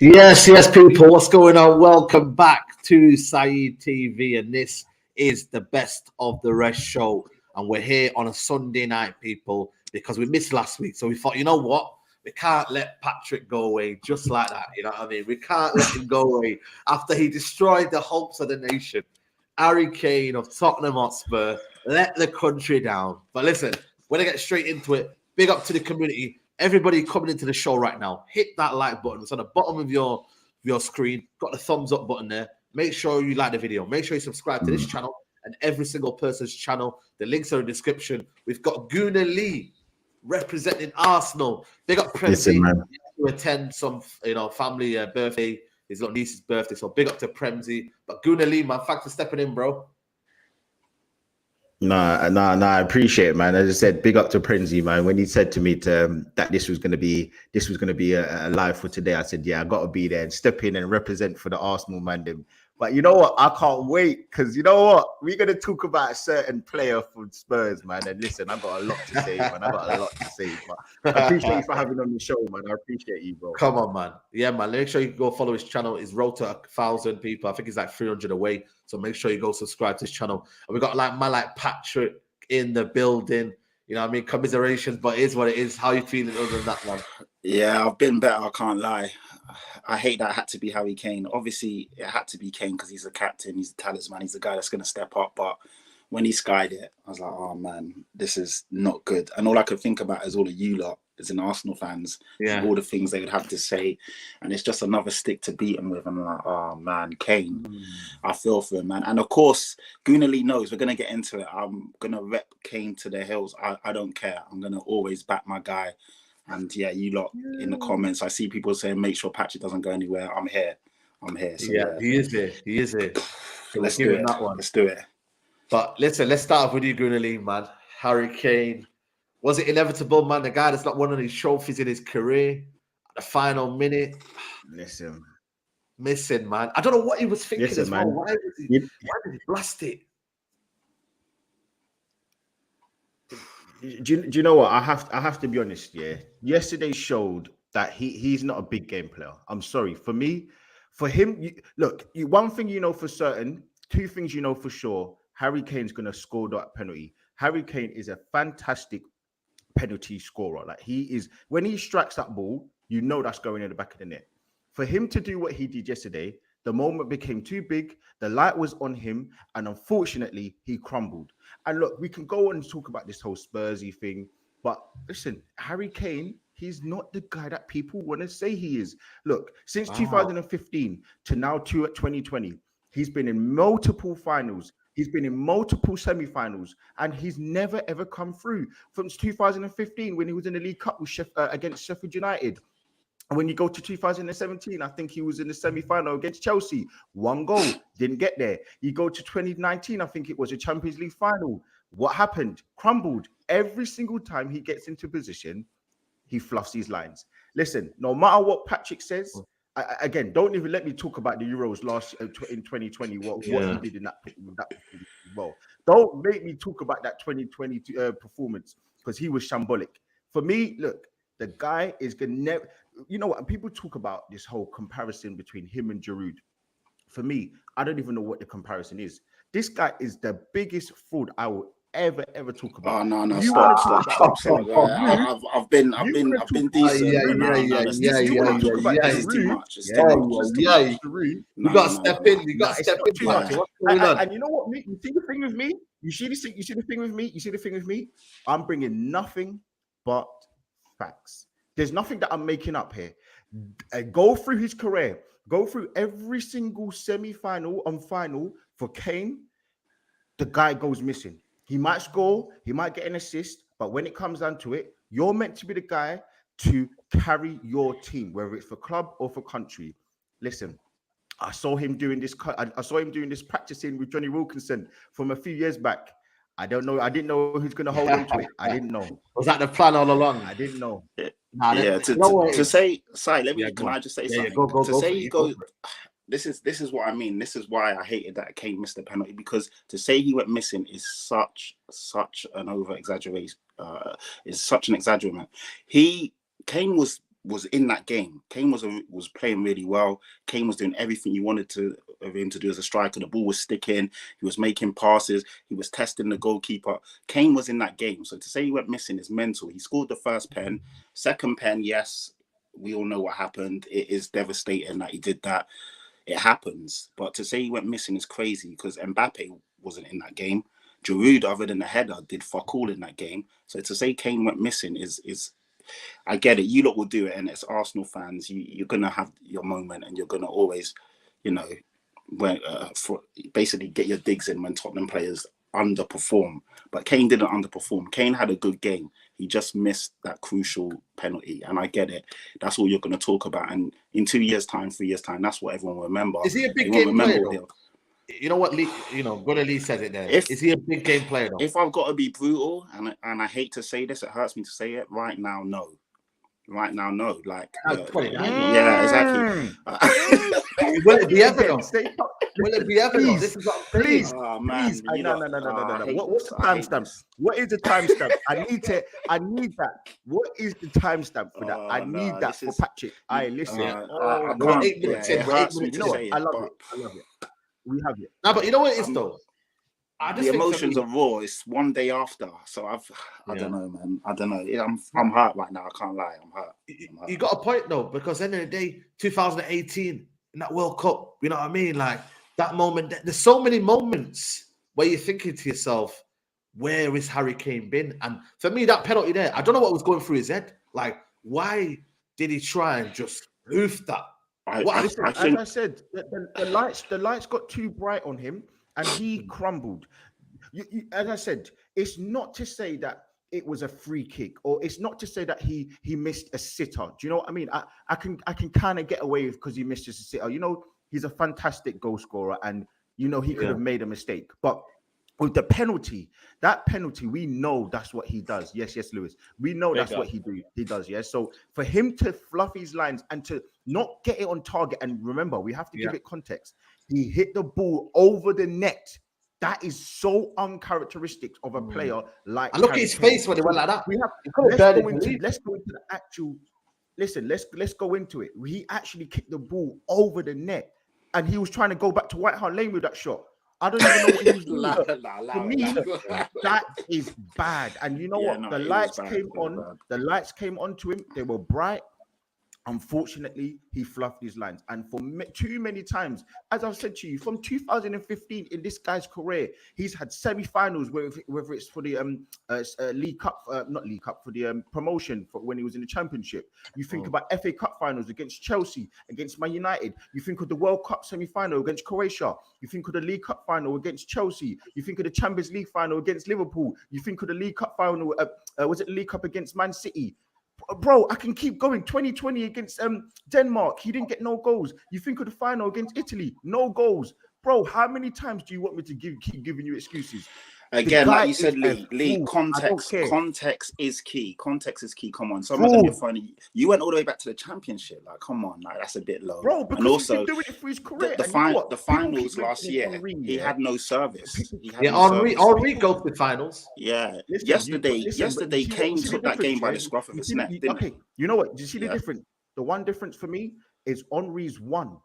Yes, people. What's going on? Welcome back to Saeed TV, and this is the best of the rest show. And we're here on a Sunday night, people, because we missed last week. So we thought, you know what? We can't let Patrick go away just like that. You know what I mean? We can't let him go away after he destroyed the hopes of the nation. Harry Kane of Tottenham Hotspur let the country down. But listen, we're going to get straight into it. Big up to the community. Everybody coming into the show right now, hit that like button. It's on the bottom of your screen. Got the thumbs up button there. Make sure you like the video. Make sure you subscribe to this channel and every single person's channel. The links are in the description. We've got Guna Lee representing Arsenal. Big up Premsy to attend some family birthday, his little niece's birthday. So big up to Premsy. But Guna Lee, man, thanks for stepping in, bro. Nah, I appreciate it, man. As I said, big up to Premsy, man. When he said to me that this was gonna be a live for today, I said, yeah, I gotta be there and step in and represent for the Arsenal man. But you know what? I can't wait, because you know what? We're gonna talk about a certain player from Spurs, man. And listen, I got a lot to say, man. I got a lot to say. But I appreciate you for having on the show, man. I appreciate you, bro. Come on, man. Yeah, man. Make sure you go follow his channel. His road to 1,000 people. I think he's like 300 away. So make sure you go subscribe to his channel. And we got like Patrick in the building. You know what I mean? Commiserations, but it is what it is. How you feeling other than that, man? Yeah, I've been better. I can't lie. I hate that it had to be Harry Kane. Obviously, it had to be Kane because he's the captain, he's the talisman, he's the guy that's going to step up. But when he skied it, I was like, oh man, this is not good. And all I could think about is all of you lot, as in Arsenal fans, all the things they would have to say. And it's just another stick to beat him with. And I'm like, oh man, Kane, I feel for him, man. And of course, Guna Lee knows we're going to get into it. I'm going to rep Kane to the hills. I don't care. I'm going to always back my guy. And yeah, you lot in the comments, I see people saying, make sure Patrick doesn't go anywhere. I'm here. So, yeah, he is here. So let's do it. Let's do it. But listen, let's start off with you, Guna Lee, man. Harry Kane. Was it inevitable, man? The guy that's not won any trophies in his career. At the final minute. Missing, man. I don't know what he was thinking as well. Why did he blast it? Do you know what? I have to be honest. Yeah, yesterday showed that he's not a big game player. I'm sorry. For him, one thing you know for certain, two things you know for sure. Harry Kane's gonna score that penalty. Harry Kane is a fantastic penalty scorer. Like, he is, when he strikes that ball, you know that's going in the back of the net. For him to do what he did yesterday, the moment became too big, the light was on him, and unfortunately, he crumbled. And look, we can go on and talk about this whole Spursy thing, but listen, Harry Kane, he's not the guy that people want to say he is. Look, since 2015 to now 2020, he's been in multiple finals. He's been in multiple semi-finals, and he's never, ever come through. From 2015, when he was in the League Cup with against Sheffield United. And when you go to 2017, I think he was in the semi-final against Chelsea. One goal, didn't get there. You go to 2019, I think it was a Champions League final. What happened? Crumbled. Every single time he gets into position, he fluffs these lines. Listen, no matter what Patrick says, again, don't even let me talk about the Euros last in 2020, what he did in that well. Don't make me talk about that 2020 performance, because he was shambolic. For me, look, the guy is gonna never. You know what? People talk about this whole comparison between him and Giroud. For me, I don't even know what the comparison is. This guy is the biggest fraud I will ever talk about. Oh no, stop. I've been decent. This is too much. You got to step in. You got to step in. And you know what? You see the thing with me. You see the thing with me. I'm bringing nothing but facts. There's nothing that I'm making up here. Go through his career. Go through every single semi-final and final for Kane. The guy goes missing. He might score. He might get an assist. But when it comes down to it, you're meant to be the guy to carry your team, whether it's for club or for country. Listen, I saw him doing this. I saw him doing this practicing with Johnny Wilkinson from a few years back. I don't know. I didn't know who's going to hold on to it. I didn't know. Was that the plan all along? I didn't know. To say, sorry, can I just say something? Go, say he goes. This is what I mean. This is why I hated that Kane missed the penalty, because to say he went missing is such an over exaggeration. Is such an exaggeration. Kane was was in that game. Kane was playing really well. Kane was doing everything you wanted of him to do as a striker. The ball was sticking. He was making passes. He was testing the goalkeeper. Kane was in that game. So to say he went missing is mental. He scored the first pen. Second pen, yes, we all know what happened. It is devastating that he did that. It happens. But to say he went missing is crazy because Mbappe wasn't in that game. Giroud, other than the header, did fuck all in that game. So to say Kane went missing is I get it. You lot will do it, and as Arsenal fans, you're gonna have your moment, and you're gonna always, basically get your digs in when Tottenham players underperform. But Kane didn't underperform. Kane had a good game. He just missed that crucial penalty, and I get it. That's all you're gonna talk about. And in 2 years' time, 3 years' time, that's what everyone will remember. Is he a big game player? You know what Lee, Brother Lee said it there. Is he a big game player though? If I've got to be brutal, and I hate to say this, it hurts me to say it, right now, no. Right now, no. Like, yeah, exactly. Will it be ever though? Will it be ever though? This is what I'm saying. Please, oh, man, please. No. What's the timestamp? What is the timestamp? I need that. What is the timestamp for that? I need that for Patrick. Listen. I can't. 8 minutes in. I love it. We have it. No, but you know what it is though? The emotions are raw. It's one day after, so I don't know, man. I don't know. I'm hurt right now. I can't lie. I'm hurt. You got a point though, because at the end of the day, 2018 in that World Cup, you know what I mean? Like that moment. There's so many moments where you're thinking to yourself, "Where is Harry Kane been?" And for me, that penalty there, I don't know what was going through his head. Like, why did he try and just hoof that? As I said, the lights got too bright on him, and he crumbled. As I said, it's not to say that it was a free kick, or it's not to say that he missed a sitter. Do you know what I mean? I can kind of get away with because he missed just a sitter. He's a fantastic goal scorer, and he could have made a mistake. But with the penalty, we know that's what he does. Yes, Lewis. We know that's what he does. Yes. So for him to fluff his lines and to not get it on target, and remember, we have to give it context. He hit the ball over the net. That is so uncharacteristic of a player like. And look at his face when he went like that. Let's go into the actual. Listen, let's go into it. He actually kicked the ball over the net, and he was trying to go back to White Hart Lane with that shot. I don't even know what he was like. For me, that is bad. And you know what? The lights came on. The lights came on to him. They were bright. Unfortunately, he fluffed his lines. And for too many times, as I've said to you, from 2015 in this guy's career, he's had semi-finals, whether it's for the League Cup, not League Cup, for the promotion for when he was in the Championship. You think about FA Cup finals against Chelsea, against Man United. You think of the World Cup semi-final against Croatia. You think of the League Cup final against Chelsea. You think of the Champions League final against Liverpool. You think of the League Cup final, was it the League Cup against Man City? Bro, I can keep going. 2020 against Denmark, he didn't get no goals. You think of the final against Italy, no goals. Bro, how many times do you want me to keep giving you excuses? Again, like you said, Lee, context is key. Context is key. Come on, some of them are funny. You went all the way back to the Championship. Like, come on, like that's a bit low. Bro, because and also, he's been doing it for his career. The finals last year, he had no service. Henry goes to the finals. Yeah, yesterday, Kane took that game by the scruff of his neck. Okay, you know what? Do you see the difference? The one difference for me is Henry's won.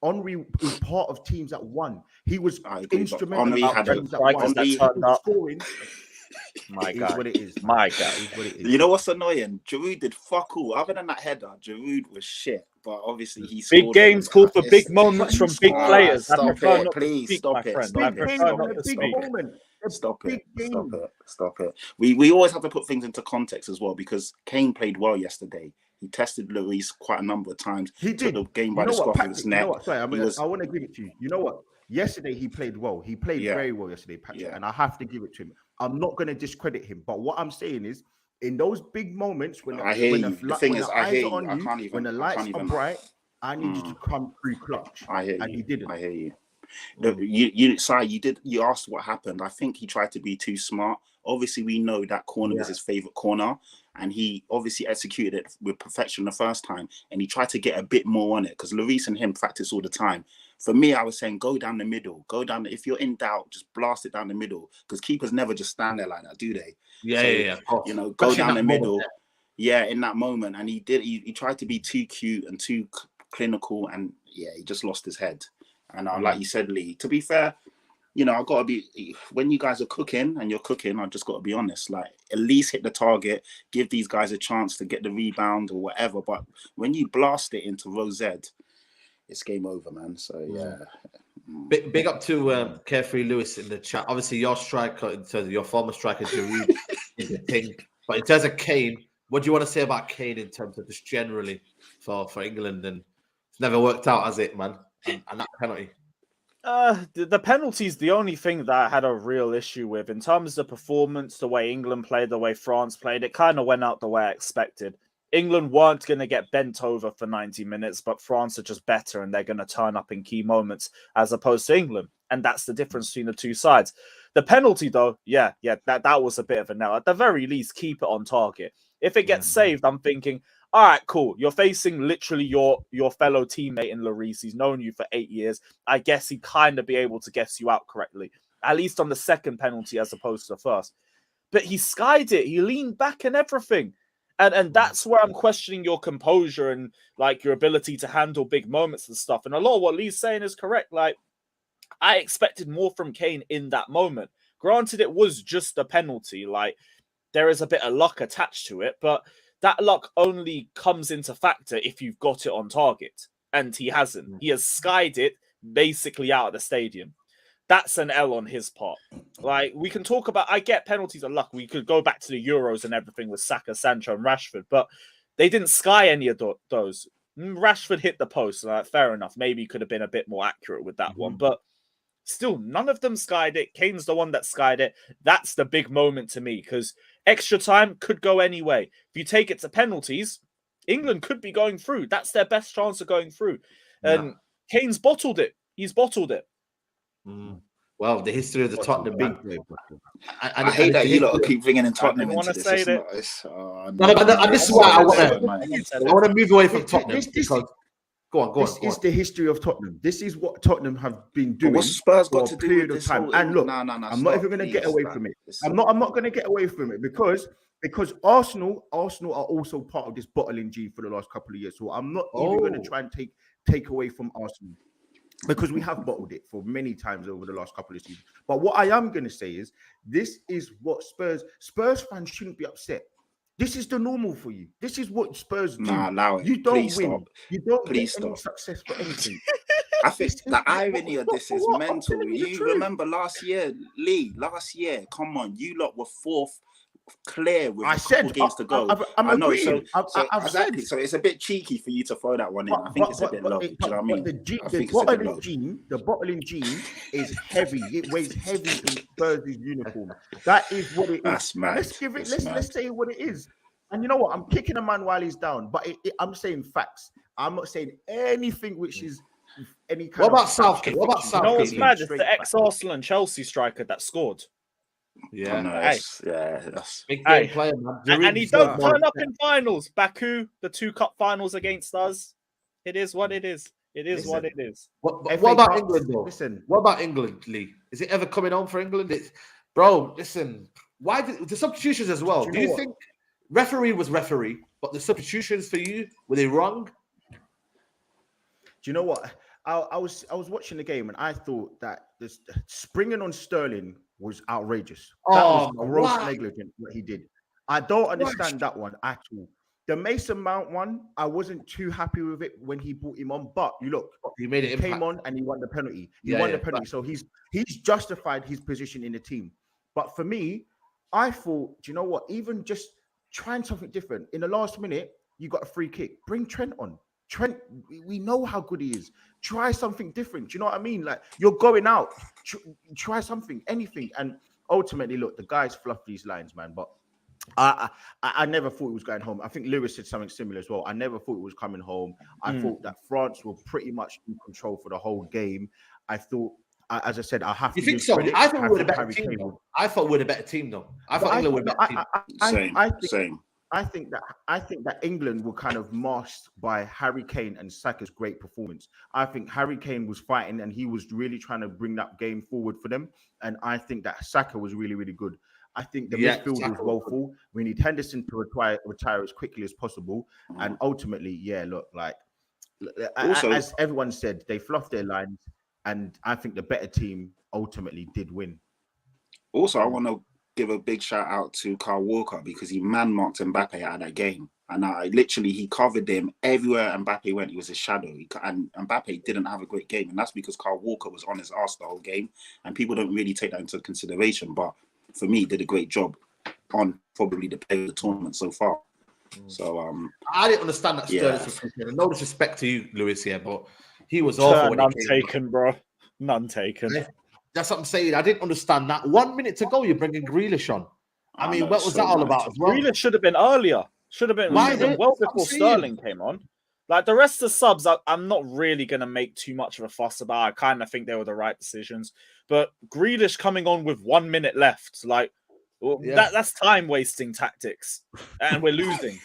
Henry is part of teams that won. He was instrumental. Henry had scoring. My God, what it is. My God, what it is. You know what's annoying? Giroud did fuck all. Other than that header, Giroud was shit. But obviously, he scored. Big games call for big moments from big players. Stop it, please. Stop it. Stop it. We always have to put things into context as well, because Kane played well yesterday. He tested Lloris quite a number of times. He did. The game by the scruff of his neck. You know what? Sorry, I want to give it to you. You know what? Yesterday he played well. He played very well yesterday, Patrick, and I have to give it to him. I'm not going to discredit him, but what I'm saying is, in those big moments when the lights are bright, I need you to come through clutch. And he didn't. I hear you. You asked what happened. I think he tried to be too smart. Obviously, we know that corner was his favorite corner, and he obviously executed it with perfection the first time, and he tried to get a bit more on it, because Lloris and him practice all the time. For me, I was saying go down the middle. If you're in doubt, just blast it down the middle, because keepers never just stand there like that, do they? Yeah. Go down the middle. Yeah, in that moment, and he tried to be too cute and too clinical, and yeah, he just lost his head. And like you said, Lee, to be fair, you know, I gotta be, when you guys are cooking and you're cooking, I just gotta be honest, like at least hit the target, give these guys a chance to get the rebound or whatever. But when you blast it into row Z, it's game over, man. So yeah. Big up to Carefree Lewis in the chat. Obviously, your striker, in terms of your former striker, Giroud, is a thing. But in terms of Kane, what do you want to say about Kane in terms of just generally for England? And it's never worked out, has it, man? And that penalty. The penalty is the only thing that I had a real issue with. In terms of the performance, the way England played, the way France played, it kind of went out the way I expected. England weren't going to get bent over for 90 minutes, but France are just better and they're going to turn up in key moments as opposed to England. And that's the difference between the two sides. The penalty, though, that was a bit of a nail. At the very least, keep it on target. If it gets saved, I'm thinking, all right, cool. You're facing literally your fellow teammate in Lloris. He's known you for 8 years. I guess he'd kind of be able to guess you out correctly, at least on the second penalty as opposed to the first. But he skied it. He leaned back and everything. And that's where I'm questioning your composure and like your ability to handle big moments and stuff. And a lot of what Lee's saying is correct. Like, I expected more from Kane in that moment. Granted, it was just a penalty. Like, there is a bit of luck attached to it, but that luck only comes into factor if you've got it on target. And he hasn't. He has skied it basically out of the stadium. That's an L on his part. Like, we can talk about, I get penalties are luck. We could go back to the Euros and everything with Saka, Sancho, and Rashford, but they didn't sky any of those. Rashford hit the post. Fair enough. Maybe he could have been a bit more accurate with that one, but still, none of them skied it. Kane's the one that skied it. That's the big moment to me, because extra time could go any way. If you take it to penalties, England could be going through. That's their best chance of going through. And Kane's bottled it. He's bottled it. Well, the history of the Tottenham big. I hate that you lot keep bringing in Tottenham into this. Say that. This is why I want to move away from Tottenham because. Go on. This is the history of Tottenham. This is what Tottenham have been doing what's Spurs got for a to do period with of this time. whole... And look, I'm not even going to get away from it. I'm not going to get away from it because Arsenal are also part of this bottling G for the last couple of years. So I'm not even going to try and take away from Arsenal, because we have bottled it for many times over the last couple of seasons. But what I am going to say is this is what Spurs fans shouldn't be upset. This is the normal for you. This is what Spurs do. Allow it. You don't Please win. Stop. You don't Please get any stop. success for anything. I think the irony of this is mental. You remember last year, Lee, come on, you lot were fourth clear with a couple games to go. I know, agreeing. Exactly. So it's a bit cheeky for you to throw that one in. I think it's a bit low. Do you know what I mean? The bottling gene is heavy. It weighs heavy in Spurs' uniform. That is what it is. That's mad. Let's say what it is. And you know what? I'm kicking a man while he's down, but I'm saying facts. I'm not saying anything which is any kind. What about Southgate? What about Southgate? You know what's mad? It's the ex-Arsenal and Chelsea striker that scored. Yeah, that's big game player, man. And he don't turn up in finals. Baku, the 2 cup finals against us. It is what it is. It is what it is. What about England, though? What about England, Lee? Is it ever coming on for England? Listen. Why the substitutions as well? Do you think referee was referee, but the substitutions for you, were they wrong? Do you know what? I was watching the game and I thought that this springing on Sterling was outrageous. That was gross negligence what he did. I don't understand that one at all. The Mason Mount one, I wasn't too happy with it when he brought him on, but you look, he made it. Came on and he won the penalty. He won the penalty, so he's justified his position in the team. But for me, I thought, do you know what? Even just trying something different in the last minute, you got a free kick. Bring Trent on. Trent, we know how good he is. Try something different. Do you know what I mean? Like, you're going out. Try something, anything. And ultimately, look, the guys fluffed these lines, man. But I never thought it was going home. I think Lewis said something similar as well. I never thought it was coming home. I thought that France were pretty much in control for the whole game. I thought, as I said, I have to. You think so? I thought we were a better team, though. I thought we were a better team, though. I thought England were a better team. Same. I think that England were kind of masked by Harry Kane and Saka's great performance. I think Harry Kane was fighting and he was really trying to bring that game forward for them. And I think that Saka was really, really good. I think the Yeah, midfield was woeful. We need Henderson to retire as quickly as possible. And ultimately, yeah, look, like Also, as everyone said, they fluffed their lines, and I think the better team ultimately did win. Also, I want to give a big shout out to Kyle Walker because he man-marked Mbappe out of that game. And he covered him everywhere Mbappe went. He was a shadow. And Mbappe didn't have a great game. And that's because Kyle Walker was on his arse the whole game. And people don't really take that into consideration. But for me, he did a great job on probably the player of the tournament so far. So I didn't understand that Sterling substitution. No disrespect to you, Lewis, here, but he was awful. None taken, bro. None taken. That's what I'm saying. I didn't understand that. 1 minute to go, you're bringing Grealish on. I mean, what was that all about as well? Grealish should have been earlier. Should have been well before Sterling came on. Like the rest of the subs, I'm not really going to make too much of a fuss about. I kind of think they were the right decisions. But Grealish coming on with 1 minute left, like that's time wasting tactics, and we're losing.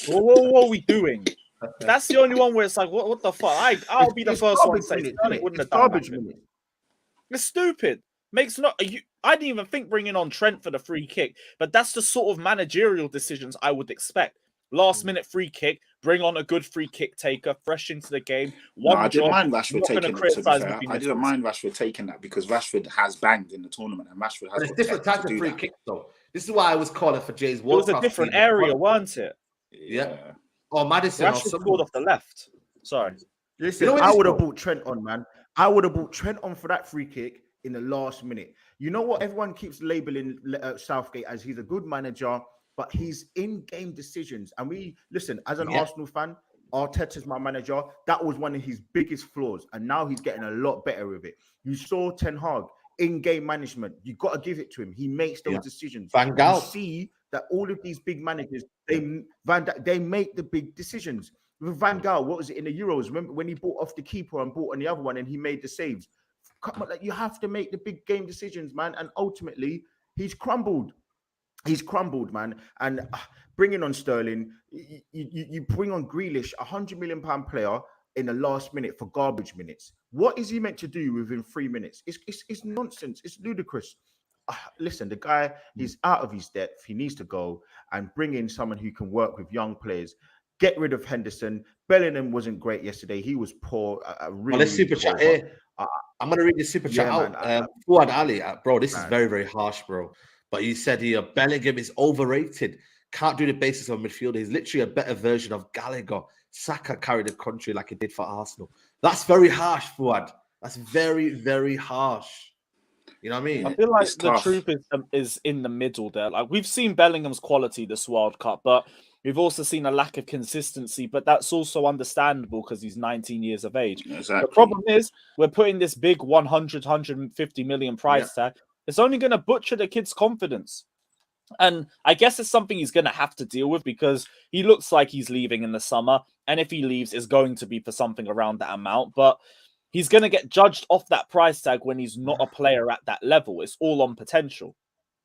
What are we doing? That's the only one where it's like, what the fuck? I'll be the first one to say Sterling wouldn't have done that. It's stupid. I didn't even think bringing on Trent for the free kick, but that's the sort of managerial decisions I would expect. Last minute free kick, bring on a good free kick taker, fresh into the game. I didn't mind Rashford taking that. I didn't mind Rashford taking that because Rashford has banged in the tournament and Rashford has. But it's different types of free kicks, though. This is why I was calling for Jay's It was a different area, weren't it? Yeah. Or Madison. Rashford scored off the left. Sorry. Listen, I would have brought Trent on, man. I would have brought Trent on for that free kick in the last minute. You know what? Everyone keeps labeling Southgate as he's a good manager, but he's in-game decisions. And listen, as an Arsenal fan, Arteta's my manager. That was one of his biggest flaws. And now he's getting a lot better with it. You saw Ten Hag, in-game management. You got to give it to him. He makes those decisions. Van Gaal. You see that all of these big managers, they make the big decisions. With Van Gaal, what was it in the Euros? Remember when he bought off the keeper and bought on the other one and he made the saves? Come on, you have to make the big game decisions, man. And ultimately, he's crumbled. He's crumbled, man. And bringing on Sterling, you bring on Grealish, £100 million player in the last minute for garbage minutes. What is he meant to do within 3 minutes? It's nonsense. It's ludicrous. Listen, the guy, he's out of his depth. He needs to go and bring in someone who can work with young players. Get rid of Henderson. Bellingham wasn't great yesterday. He was poor. Let's super chat here. I'm going to read the super chat out. Fuad Ali, bro, this is very, very harsh, bro. But he said here, Bellingham is overrated. Can't do the basis of midfielder. He's literally a better version of Gallagher. Saka carried the country like he did for Arsenal. That's very harsh, Fuad. That's very, very harsh. You know what I mean? I feel like the truth is in the middle there. Like we've seen Bellingham's quality this World Cup, but we've also seen a lack of consistency. But that's also understandable because he's 19 years of age. Exactly. The problem is we're putting this big 150 million price tag. It's only going to butcher the kid's confidence. And I guess it's something he's going to have to deal with because he looks like he's leaving in the summer. And if he leaves, it's going to be for something around that amount. But he's going to get judged off that price tag when he's not a player at that level. It's all on potential.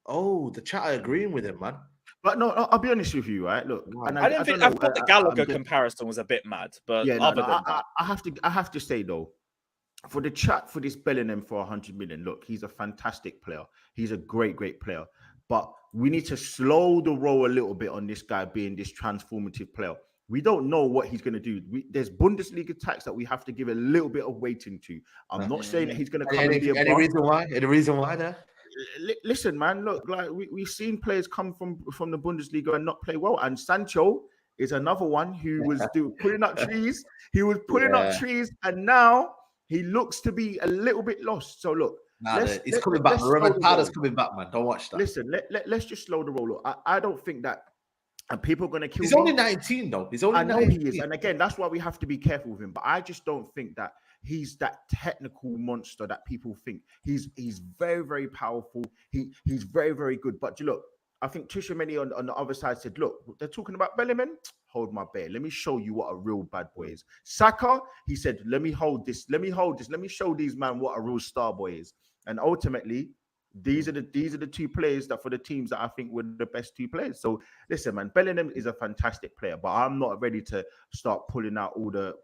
Oh, the chat are agreeing with him, man. But no, I'll be honest with you, right? Look, I thought the Gallagher comparison was a bit mad. But that, I have to say though, for the chat for this Bellingham for 100 million, look, he's a fantastic player. He's a great, great player. But we need to slow the roll a little bit on this guy being this transformative player. We don't know what he's going to do. There's Bundesliga tax that we have to give a little bit of waiting to. I'm not saying that he's going to come and be a Any reason why? Any reason why there? Listen, man, look, like we've seen players come from the Bundesliga and not play well. And Sancho is another one who was pulling up trees. He was pulling up trees, and now he looks to be a little bit lost. So look, he's coming back. Reverend Powder's coming back, man. Don't watch that. Listen, let's just slow the roll. Look, I don't think that people are going to kill him. He's only 19, though. I know he is. And again, that's why we have to be careful with him. But I just don't think that he's that technical monster that people think. He's very, very powerful. He's very, very good. But look, I think Tchouaméni on the other side said, look, they're talking about Bellingham. Hold my bear. Let me show you what a real bad boy is. Saka, he said, let me hold this. Let me show these man what a real star boy is. And ultimately, these are the two players that for the teams that I think were the best two players. So listen, man, Bellingham is a fantastic player, but I'm not ready to start pulling out all the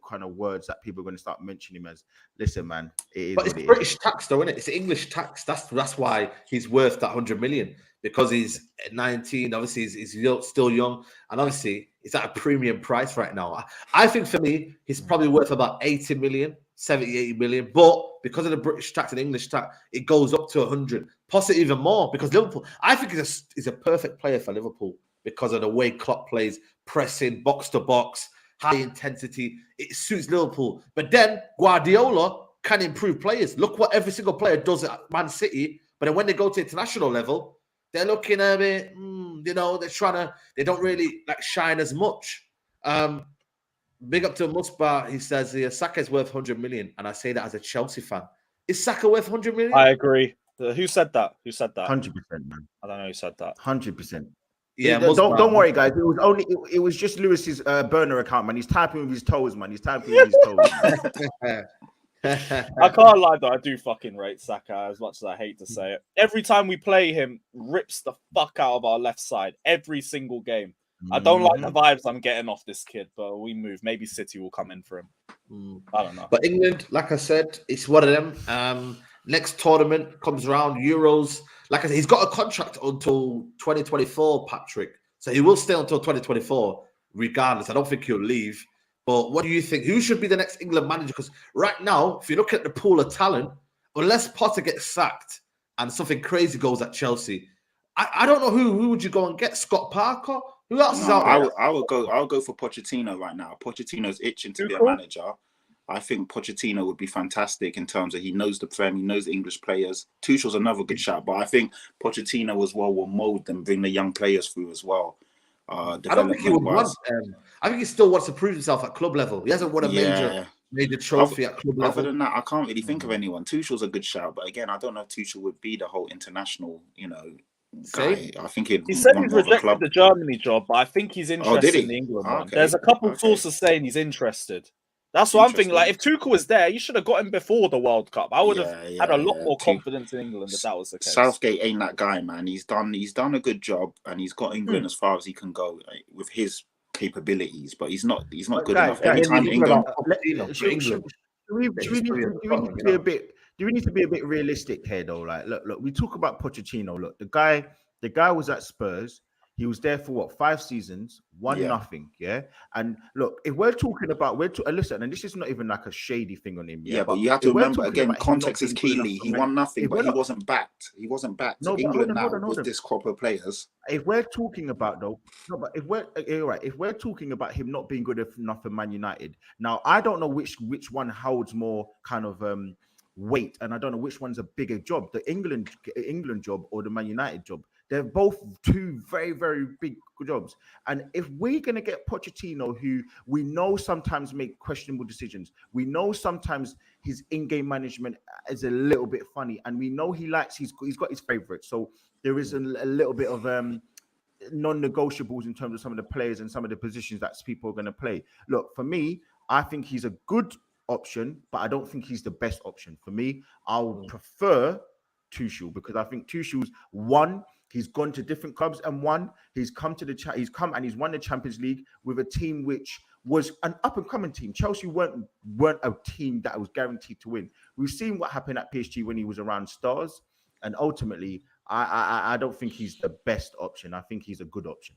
kind of words that people are going to start mentioning him as. Listen, man, it is. But it's British tax, though, isn't it? It's English tax. That's why he's worth that 100 million, because he's 19. Obviously, he's still young, and obviously it's at a premium price right now. I think for me, he's probably worth about 80 million. 70, 80 million, but because of the British tax and English tax, it goes up to 100, possibly even more. Because Liverpool, I think he's a perfect player for Liverpool because of the way Klopp plays, pressing, box to box, high intensity. It suits Liverpool. But then Guardiola can improve players. Look what every single player does at Man City, but then when they go to international level, they're looking a bit, they don't really like shine as much. Big up to Musbar. He says Saka is worth 100 million, and I say that as a Chelsea fan. Is Saka worth 100 million? I agree. Who said that? 100%, man. I don't know who said that. 100%. Yeah, don't worry, guys. It was just Lewis's burner account, man. He's typing with his toes, man. He's typing with his toes. I can't lie though. I do fucking rate Saka as much as I hate to say it. Every time we play him, rips the fuck out of our left side every single game. I don't like the vibes I'm getting off this kid, but we move. Maybe City will come in for him. I don't know. But England, like I said, it's one of them. Next tournament comes around, Euros. Like I said, he's got a contract until 2024, Patrick. So he will stay until 2024, regardless. I don't think he'll leave. But what do you think? Who should be the next England manager? Because right now, if you look at the pool of talent, unless Potter gets sacked and something crazy goes at Chelsea, I don't know who would you go and get? Scott Parker? Who else is out there? I'll go for Pochettino right now. Pochettino's itching to be a manager. I think Pochettino would be fantastic in terms of he knows the Prem, he knows the English players. Tuchel's another good shot, but I think Pochettino as well will mold them, bring the young players through as well. I don't think he would want. I think he still wants to prove himself at club level. He hasn't won a major trophy at club level. Other than that, I can't really think of anyone. Tuchel's a good shout, but again, I don't know if Tuchel would be the whole international, guy. I think he said he's rejected the Germany job, but I think he's interested in the England one. Okay. There's a couple sources saying he's interested. That's what I'm thinking. Like, if Tuchel was there, you should have got him before the World Cup. I would have had a lot more confidence in England if that was the case. Southgate ain't that guy, man. He's done a good job, and he's got England as far as he can go with his capabilities. But he's not good enough. Every time England, do we need to be a bit realistic here, though? Like, look, we talk about Pochettino. Look, the guy was at Spurs. He was there for 5 seasons, 1-0, yeah. And look, if we're talking about, listen, and this is not even like a shady thing on him, but you have to remember again, context is key. He won nothing, but he wasn't backed. He wasn't backed. No, England now with this crop of players. If we're talking about if we're talking about him not being good enough for Man United, now I don't know which one holds more kind of weight, and I don't know which one's a bigger job, the England job or the Man United job. They're both two very, very big jobs. And if we're going to get Pochettino, who we know sometimes make questionable decisions, we know sometimes his in-game management is a little bit funny, and we know he's got his favorites. So there is a little bit of non-negotiables in terms of some of the players and some of the positions that people are going to play. Look, for me, I think he's a good option, but I don't think he's the best option. For me, I would prefer Tuchel, because I think Tuchel's he's gone to different clubs and won. He's come and he's won the Champions League with a team which was an up-and-coming team. Chelsea weren't a team that was guaranteed to win. We've seen what happened at PSG when he was around stars, and ultimately, I don't think he's the best option. I think he's a good option.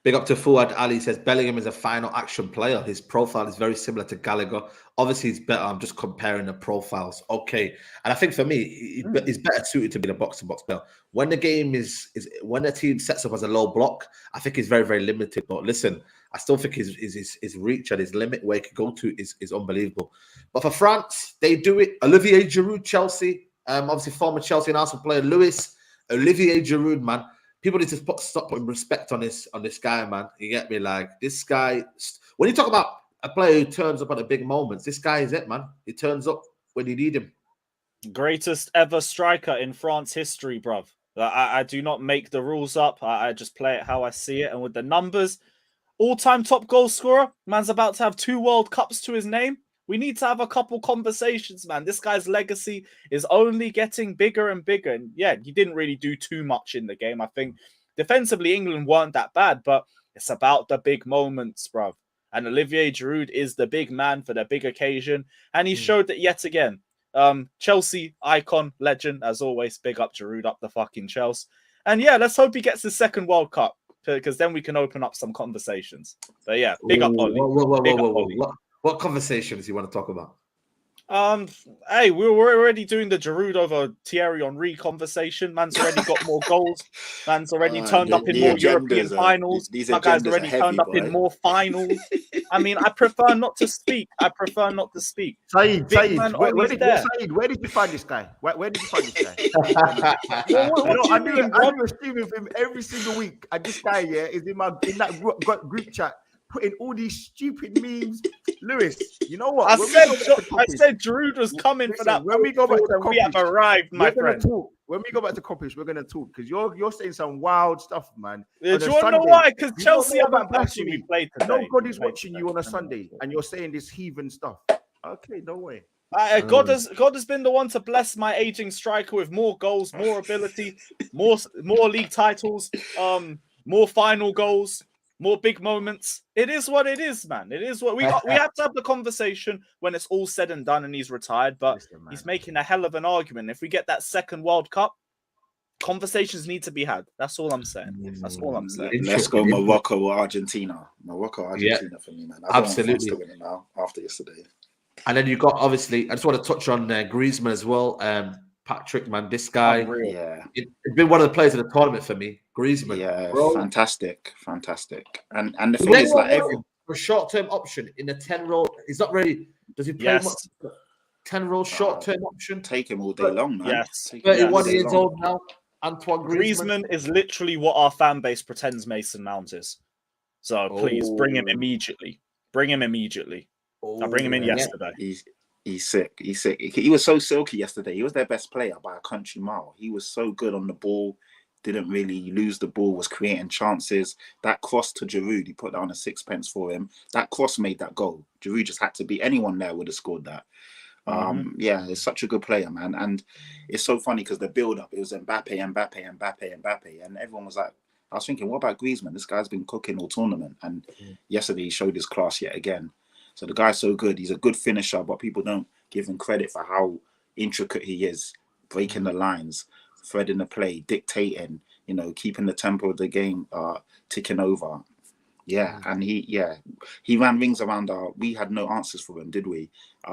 Big up to Fuad Ali. Says Bellingham is a final action player. His profile is very similar to Gallagher. Obviously, he's better. I'm just comparing the profiles. Okay. And I think for me, he's better suited to be the box-to-box player. When the game is when the team sets up as a low block, I think he's very, very limited. But listen, I still think his reach and his limit where he could go to is unbelievable. But for France, they do it. Olivier Giroud, Chelsea. Obviously, former Chelsea and Arsenal player Olivier Giroud, man. People need to stop putting respect on this guy, man. You get me? Like, this guy, when you talk about a player who turns up at the big moments, this guy is it, man. He turns up when you need him. Greatest ever striker in France history, bruv. I do not make the rules up. I just play it how I see it. And with the numbers, all-time top goal scorer, man's about to have 2 World Cups to his name We need to have a couple conversations, man. This guy's legacy is only getting bigger and bigger. And yeah, he didn't really do too much in the game. I think defensively, England weren't that bad, but it's about the big moments, bruv. And Olivier Giroud is the big man for the big occasion. And he showed that yet again. Chelsea icon, legend, as always. Big up Giroud, up the fucking Chelsea. And yeah, let's hope he gets his second World Cup, because then we can open up some conversations. But yeah, big up Ollie. What conversations you want to talk about? Hey, we're already doing the Giroud over Thierry Henry conversation. Man's already got more goals. Man's already turned up in more European finals. My guy's already turned up in more finals. I mean, I prefer not to speak. Saeed, where did you find this guy? Where did you find this guy? I do a stream with him every single week, and this guy is in that group chat, putting all these stupid memes. Lewis, you know what? I said Giroud was coming for that. When we go back to we have arrived, my friend. When we go back to Copish, we're gonna talk, because you're saying some wild stuff, man. Do you want to know why? Because Chelsea haven't actually played today. Nobody's watching you on a Sunday, and you're saying this heathen stuff. Okay, no way. God has been the one to bless my aging striker with more goals, more ability, more league titles, more final goals, more big moments. It is what it is, man. It is what we have to have the conversation when it's all said and done and he's retired. But he's making a hell of an argument. If we get that second World Cup, conversations need to be had. That's all I'm saying. Let's go Morocco or Argentina. For me, man. Absolutely. Now after yesterday. And then you got, obviously, I just want to touch on Griezmann as well. Patrick, man, this guy, it's been one of the players of the tournament for me. Griezmann, bro. fantastic. And the thing is, like, a short-term option in a 10-role, he's not really. Does he play much? 10-role short-term option? Take him all day long, man. Yes, 31 years old now. Antoine Griezmann is literally what our fan base pretends Mason Mount is. So please bring him immediately. I bring him in yesterday. He's sick. He was so silky yesterday. He was their best player by a country mile. He was so good on the ball. Didn't really lose the ball. Was creating chances. That cross to Giroud, he put down a sixpence for him. That cross made that goal. Giroud just had to be. Anyone there would have scored that. Yeah, he's such a good player, man. And it's so funny because the build-up, it was Mbappe, and everyone was like, I was thinking, what about Griezmann? This guy's been cooking all tournament, and yesterday he showed his class yet again. So the guy's so good. He's a good finisher, but people don't give him credit for how intricate he is, breaking the lines, threading the play, dictating, keeping the tempo of the game ticking over. Yeah, and he ran rings around we had no answers for him, did we?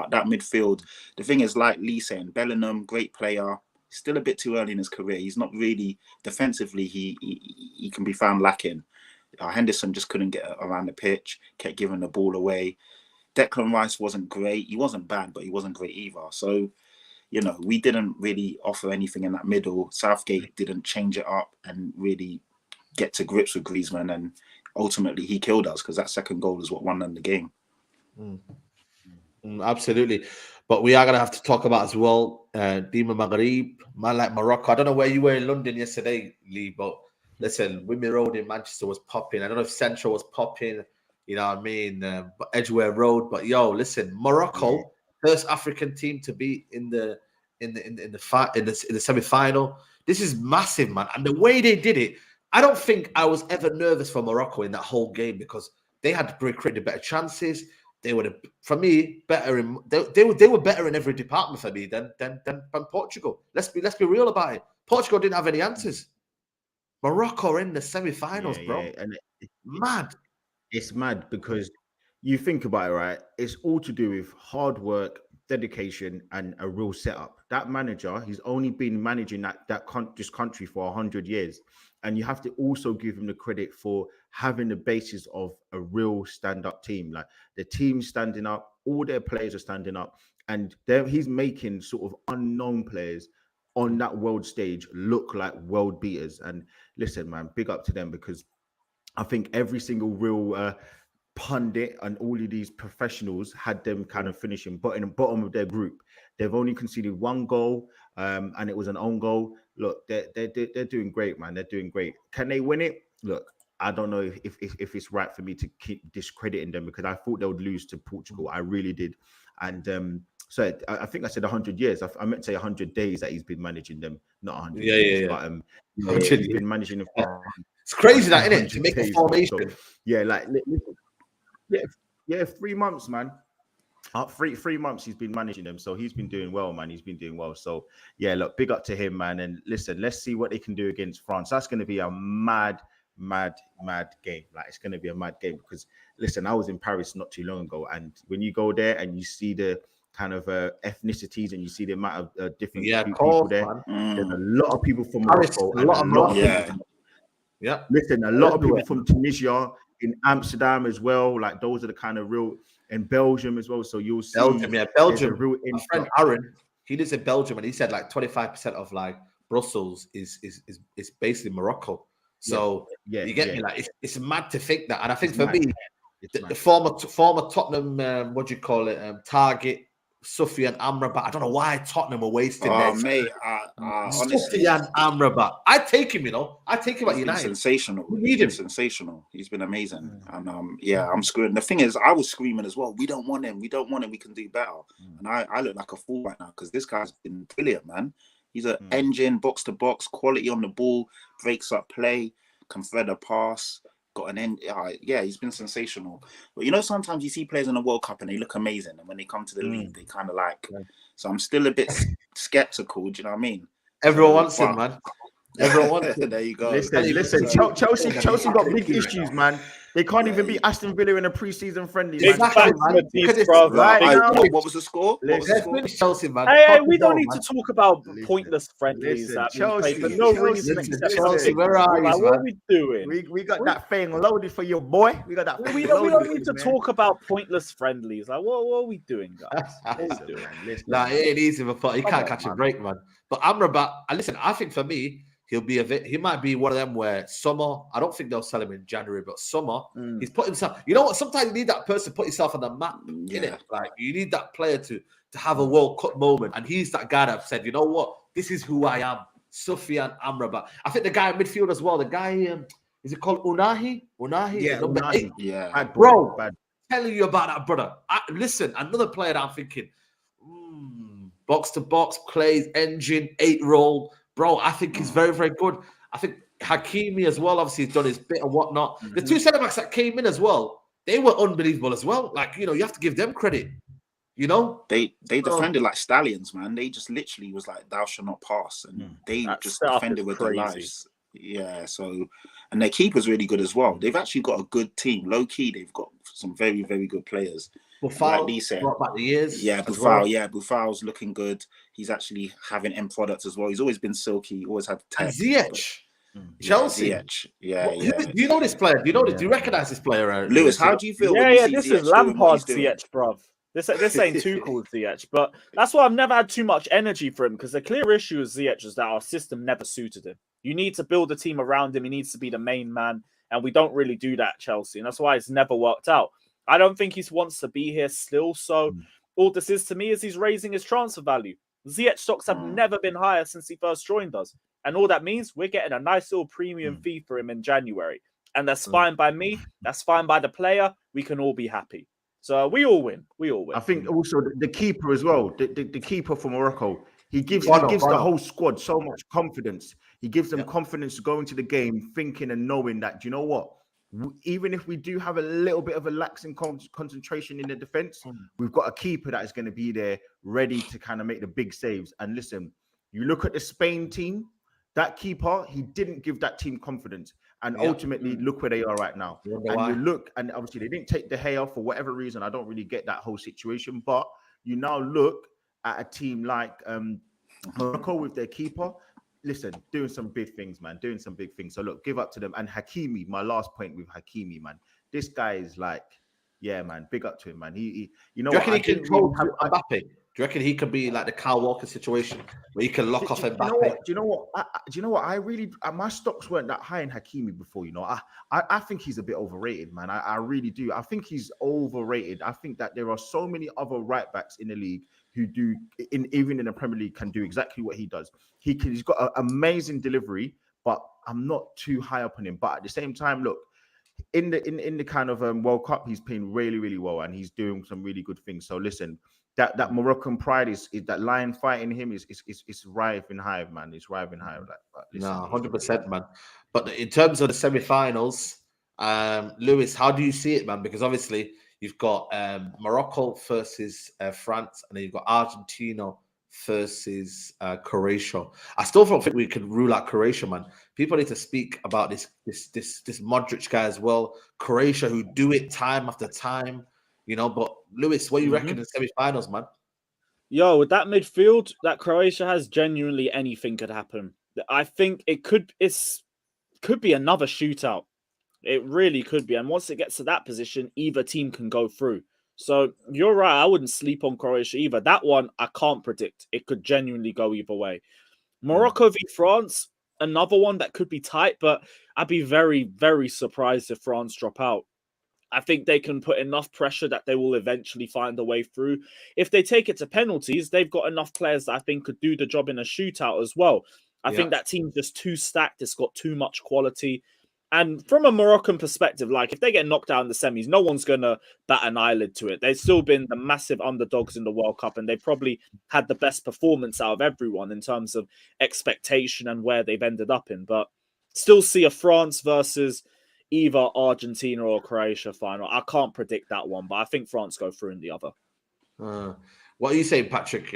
That midfield, the thing is, like Lee saying, Bellingham, great player, still a bit too early in his career. He's not really, defensively, he can be found lacking. Henderson just couldn't get around the pitch, kept giving the ball away. Declan Rice wasn't great. He wasn't bad, but he wasn't great either. So, we didn't really offer anything in that middle. Southgate didn't change it up and really get to grips with Griezmann, and ultimately he killed us, because that second goal is what won them the game. Absolutely. But we are going to have to talk about as well, Dima Maghreb, man like Morocco. I don't know where you were in London yesterday, Lee, but listen, Wimmy Road in Manchester was popping. I don't know if Central was popping, you know what I mean, Edgware Road. But yo, listen, Morocco, first African team to be in the semi-final. This is massive, man. And the way they did it, I don't think I was ever nervous for Morocco in that whole game, because they had created better chances. They were, for me, better in they were better in every department for me than Portugal. Let's be real about it. Portugal didn't have any answers. Morocco are in the semi-finals, bro. Yeah. And mad. It's mad because you think about it, right? It's all to do with hard work, dedication, and a real setup. That manager, he's only been managing this country for 100 years. And you have to also give him the credit for having the basis of a real stand-up team. Like, the team standing up, all their players are standing up, and he's making sort of unknown players on that world stage look like world beaters. And listen, man, big up to them, because I think every single real pundit and all of these professionals had them kind of finishing bottom of their group. They've only conceded one goal, and it was an own goal. Look, they're doing great, man. They're doing great. Can they win it? Look, I don't know if it's right for me to keep discrediting them, because I thought they would lose to Portugal. I really did. And so I think I said 100 years. I meant to say 100 days that he's been managing them, not 100 years. But he's been managing them. It's crazy that, isn't it? To make a formation. So, yeah, like yeah, 3 months, man. 3 months he's been managing them, so he's been doing well, man. He's been doing well. So yeah, look, big up to him, man. And listen, let's see what they can do against France. That's going to be a mad game. Like, it's going to be a mad game because listen, I was in Paris not too long ago, and when you go there and you see the kind of ethnicities and you see the amount of different people there, there's a lot of people from Morocco, a lot of people. Yeah. Listen, a lot of people from Tunisia, in Amsterdam as well. Like, those are the kind of real, in Belgium as well. So you'll see Belgium. Real my friend Aaron, he lives in Belgium, and he said like 25% of like Brussels is basically Morocco. So you get me, like it's mad to think that. And I think for me, the former Tottenham, what do you call it, target, Soufiane Amrabat. I don't know why Tottenham are wasting their time. Mate, honestly, Soufiane Amrabat. I take him, I take him at United. Sensational. He's been sensational. He's been amazing. And I'm screwing. The thing is, I was screaming as well. We don't want him. We don't want him. We can do better. And I look like a fool right now because this guy's been brilliant, man. He's an engine, box to box, quality on the ball, breaks up play, can thread a pass. Got an end, he's been sensational. But sometimes you see players in the World Cup and they look amazing, and when they come to the league, they kind of like. So I'm still a bit skeptical. Do you know what I mean? Everyone wants him, man. Everyone wants him. There you go. Listen. Chelsea got big issues, man. They can't even beat Aston Villa in a pre-season friendly. Exactly, man. What was the score? Chelsea, man. Hey, we don't need to talk about pointless friendlies that Chelsea, for no reason. Chelsea, where are you, man? What are we doing? We got that thing loaded for your boy. We got that. We don't need to talk about pointless friendlies. Like, what are we doing, guys? What are we doing? Nah, it ain't easy, but he can't catch a break, man. But Amrabat, listen, I think for me, he might be one of them where summer, I don't think they'll sell him in January, but summer, he's put himself, you know what? Sometimes you need that person to put yourself on the map, innit? Like, you need that player to have a World Cup moment. And he's that guy that said, you know what? This is who I am. Soufiane Amrabat. I think the guy in midfield as well, the guy, is it called Unahi? Yeah, Unahi. Yeah. Bro, telling you about that, brother. Listen, another player that I'm thinking, box to box, plays, engine, 8-roll. Bro, I think he's very, very good. I think Hakimi as well, obviously, he's done his bit and whatnot. The two centre-backs that came in as well, they were unbelievable as well. Like, you have to give them credit. They defended like stallions, man. They just literally was like, thou shalt not pass. And they just defended with their lives. Yeah, so, and their keeper's really good as well. They've actually got a good team. Low-key, they've got some very, very good players. Buffal, like Lee said. About the years. Yeah, Buffal, Buffal's looking good. He's actually having end products as well. He's always been silky, always had tech. Ziyech. Chelsea. Ziyech. Do you know this player? Do you recognize this player? Lewis, how do you feel? This is Lampard's Ziyech, bruv. This ain't Tuchel's Ziyech, but that's why I've never had too much energy for him, because the clear issue with Ziyech is that our system never suited him. You need to build a team around him. He needs to be the main man, and we don't really do that at Chelsea, and that's why it's never worked out. I don't think he wants to be here still, so all this is to me is he's raising his transfer value. Ziyech stocks have never been higher since he first joined us, and all that means we're getting a nice little premium fee for him in January, and that's fine by me. That's fine by the player. We can all be happy. So we all win. I think also the keeper as well. The keeper for Morocco. He gives the whole squad so much confidence. He gives them confidence to go into the game thinking and knowing that, you know what? Even if we do have a little bit of a lax in concentration in the defense, we've got a keeper that is going to be there ready to kind of make the big saves. And listen, you look at the Spain team, that keeper, he didn't give that team confidence. And ultimately, look where they are right now. And you look, and obviously they didn't take De Gea for whatever reason. I don't really get that whole situation. But you now look at a team like Morocco with their keeper. Listen, doing some big things, man. Doing some big things. So look, give up to them. And Hakimi, my last point with Hakimi, man. This guy is like, yeah, man. Big up to him, man. He you know, do you reckon he can control Mbappe? Do you reckon he could be like the Kyle Walker situation where he can lock off Mbappe? Do you know what? I really, my stocks weren't that high in Hakimi before. You know, I think he's a bit overrated, man. I really do. I think he's overrated. I think that there are so many other right backs in the league who do, even in the Premier League, can do exactly what he does. He's got an amazing delivery, but I'm not too high up on him. But at the same time, look, in the kind of World Cup, he's playing really, really well, and he's doing some really good things. So listen, that Moroccan pride is that lion fight in him is rising high, man. It's rising high. No, 100%, man. But in terms of the semi-finals, Lewis, how do you see it, man? Because obviously you've got Morocco versus France, and then you've got Argentina versus Croatia. I still don't think we could rule out Croatia, man. People need to speak about this Modric guy as well. Croatia, who do it time after time. But Lewis, what do you reckon in the semi-finals, man? Yo, with that midfield that Croatia has, genuinely anything could happen. I think it could be another shootout. It really could be. And once it gets to that position, either team can go through. So you're right. I wouldn't sleep on Croatia either. That one, I can't predict. It could genuinely go either way. Morocco v France, another one that could be tight, but I'd be very, very surprised if France drop out. I think they can put enough pressure that they will eventually find a way through. If they take it to penalties, they've got enough players that I think could do the job in a shootout as well. I think that team's just too stacked. It's got too much quality. And from a Moroccan perspective, like if they get knocked out in the semis, no one's going to bat an eyelid to it. They've still been the massive underdogs in the World Cup, and they probably had the best performance out of everyone in terms of expectation and where they've ended up in. But still see a France versus either Argentina or Croatia final. I can't predict that one, but I think France go through in the other. What are you saying, Patrick?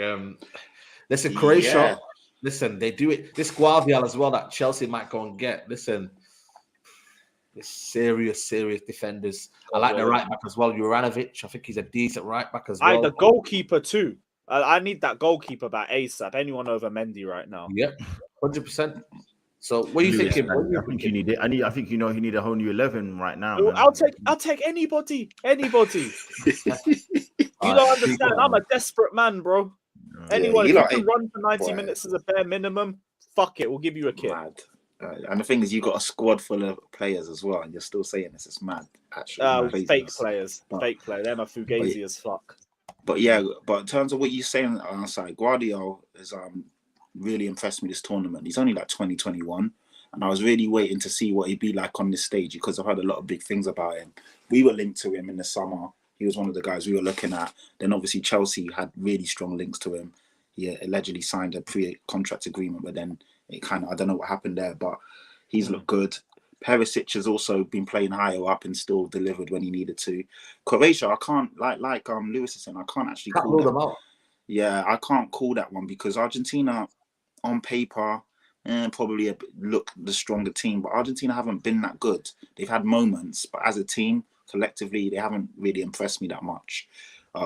Listen, Croatia, listen, they do it. This Guardiola as well that Chelsea might go and get. Listen, it's serious defenders. I like the right back as well, Juranovic. I think he's a decent right back as well. The goalkeeper too. I need that goalkeeper back ASAP. Anyone over Mendy right now? Yep, 100%. So what are you thinking? I think you need it. I think you need a whole new 11 right now. I'll take anybody. You don't understand. I'm a desperate man, bro. Anyone, if you can run for 90 minutes as a bare minimum, fuck it. We'll give you a kit. Mad. And the thing is, you got a squad full of players as well, and you're still saying this is mad. Actually, fake players. They're my fugazi as fuck. But in terms of what you're saying on our side, Guardiola is really impressed me this tournament. He's only like 2021, and I was really waiting to see what he'd be like on this stage because I've heard a lot of big things about him. We were linked to him in the summer. He was one of the guys we were looking at. Then obviously Chelsea had really strong links to him. He allegedly signed a pre-contract agreement, but then it kind of, I don't know what happened there, but he's looked good. Perisic has also been playing higher up and still delivered when he needed to. Croatia, I can't, like Lewis is saying, I can't actually call them out. Yeah, I can't call that one because Argentina, on paper, probably look the stronger team, but Argentina haven't been that good. They've had moments, but as a team, collectively, they haven't really impressed me that much.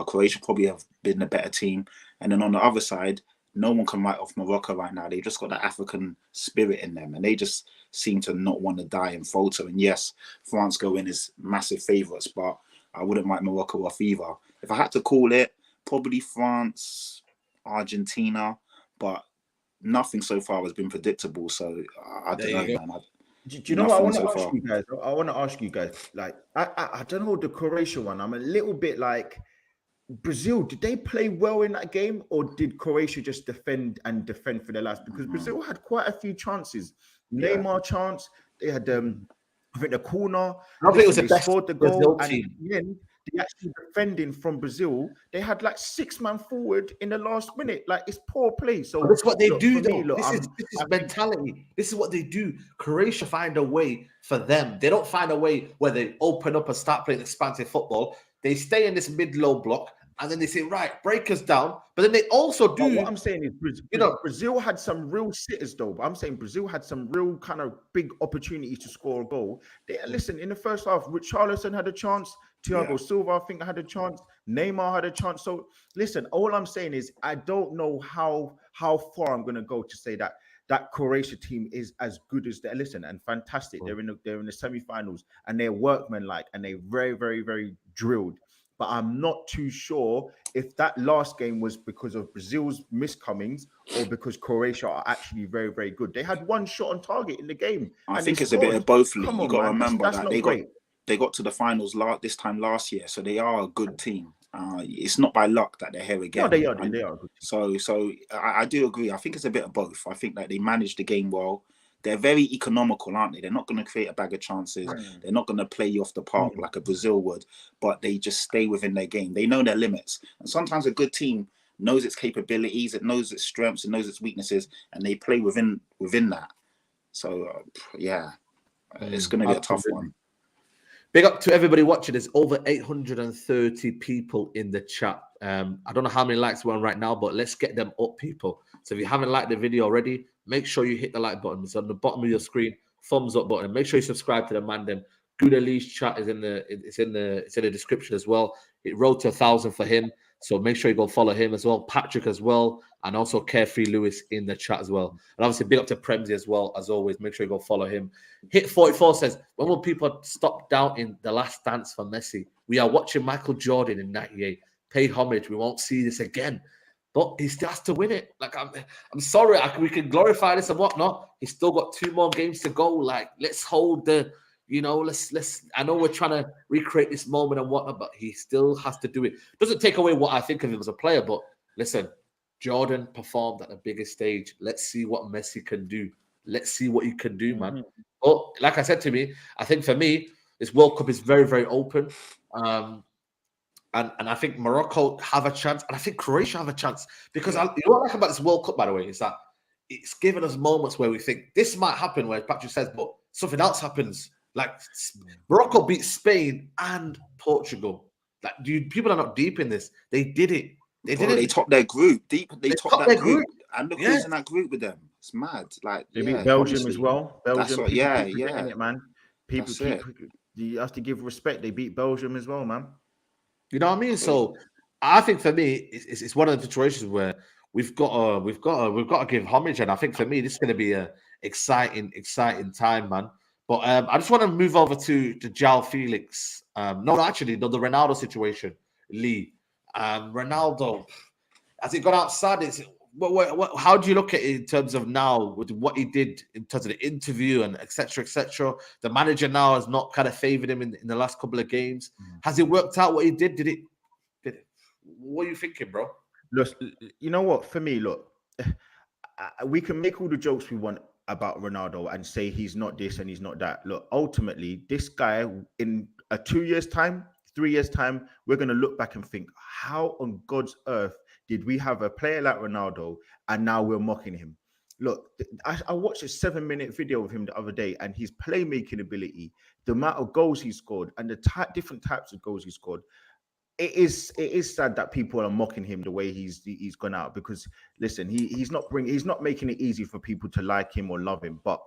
Croatia probably have been a better team. And then on the other side, no one can write off Morocco right now. They've just got that African spirit in them, and they just seem to not want to die and falter. And yes, France go in as massive favourites, but I wouldn't write Morocco off either. If I had to call it, probably France, Argentina, but nothing so far has been predictable. So I don't know, man. Do you know what I want to ask you guys? I want to ask you guys, like, I don't know the Croatia one. I'm a little bit like, Brazil, did they play well in that game, or did Croatia just defend for their lives? Because Brazil had quite a few chances. Neymar chance, they had I think the corner. I think it was the best scored the Brazil goal, team. and then they actually defending from Brazil. They had like 6-man forward in the last minute. Like, it's poor play. So that's what they do, though. This is mentality. This is what they do. Croatia find a way for them. They don't find a way where they open up and start playing expansive football. They stay in this mid-low block, and then they say, right, break us down. But then they also do... But what I'm saying is, Brazil had some real sitters, though. But I'm saying Brazil had some real kind of big opportunities to score a goal. Listen, in the first half, Richarlison had a chance. Thiago Silva, I think, had a chance. Neymar had a chance. So, listen, all I'm saying is I don't know how far I'm going to go to say that Croatia team is as good as they listen and fantastic. They're in the semi-finals, and they're workmanlike, and they're very, very, very drilled. But I'm not too sure if that last game was because of Brazil's miscomings or because Croatia are actually very, very good. They had one shot on target in the game. I think it's a bit of both. You got to remember that they got to the finals this time last year, so they are a good team. It's not by luck that they're here again. No, they are. They are. So I do agree. I think it's a bit of both. I think that they managed the game well. they're very economical, aren't they? They're not going to create a bag of chances. They're not going to play you off the park like a Brazil would, but they just stay within their game. They know their limits. And sometimes a good team knows its capabilities, it knows its strengths, it knows its weaknesses, and they play within that. So, it's going to be a tough one. Big up to everybody watching. There's over 830 people in the chat. I don't know how many likes we're on right now, but let's get them up, people. So if you haven't liked the video already, make sure you hit the like button. It's on the bottom of your screen, thumbs up button. Make sure you subscribe to the Mandem. Goodali's chat is in the description as well. It rode to 1,000 for him, so make sure you go follow him as well. Patrick as well, and also Carefree Lewis in the chat as well. And obviously, big up to Premsy as well, as always. Make sure you go follow him. Hit 44 says, when will people stop doubting the last dance for Messi? We are watching Michael Jordan in '98. Pay homage. We won't see this again. But he still has to win it. Like, I'm sorry, we can glorify this and whatnot. He's still got 2 more games to go. Like, let's hold the, let's. I know we're trying to recreate this moment and whatnot, but he still has to do it. Doesn't take away what I think of him as a player, but listen, Jordan performed at the biggest stage. Let's see what Messi can do. Let's see what he can do, man. But like I said to me, I think for me, this World Cup is very, very open. And I think Morocco have a chance, and I think Croatia have a chance. Because you know what I like about this World Cup, by the way, is that it's given us moments where we think this might happen, where Patrick says, but something else happens. Like Morocco beat Spain and Portugal. Like, people are not deep in this. They did it. They topped their group. They topped that group. And look who's in that group with them. It's mad. Like they beat Belgium honestly, as well. Belgium, it, man. People you have to give respect. They beat Belgium as well, man. You know what I mean? So I think for me, it's one of the situations where we've got to give homage, and I think for me, this is going to be a exciting time, man. But I just want to move over to João Felix. The Ronaldo situation, Lee. Ronaldo, has it gone outside? How do you look at it in terms of now with what he did in terms of the interview and etc. etc.? The manager now has not kind of favored him in the last couple of games. Has it worked out what he did? Did it? What are you thinking, bro? Look, you know what? For me, look, we can make all the jokes we want about Ronaldo and say he's not this and he's not that. Look, ultimately, this guy in 2 years' time, 3 years' time, we're going to look back and think, how on God's earth did we have a player like Ronaldo and now we're mocking him? Look, I watched a 7-minute video of him the other day, and his playmaking ability, the amount of goals he scored and the different types of goals he scored, it is sad that people are mocking him the way he's gone out, because listen, he's not making it easy for people to like him or love him, but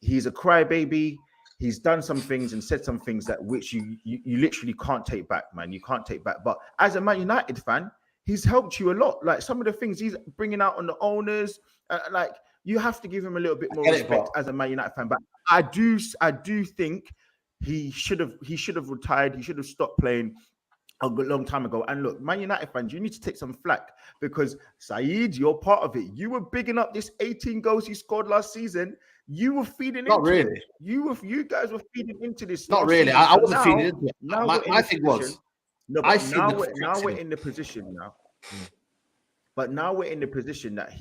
he's a crybaby. He's done some things and said some things that which you literally can't take back, man. You can't take back. But as a Man United fan, he's helped you a lot. Like some of the things he's bringing out on the owners, like you have to give him a little bit more respect as a Man United fan. But I do think he should have retired. He should have stopped playing a long time ago. And look, Man United fans, you need to take some flack, because Saeed, you're part of it. You were bigging up this 18 goals he scored last season. You were feeding not into really. it. You guys were feeding into this. Not really. I wasn't feeding into it. My thing was. No, but now we're in the position now. But now we're in the position that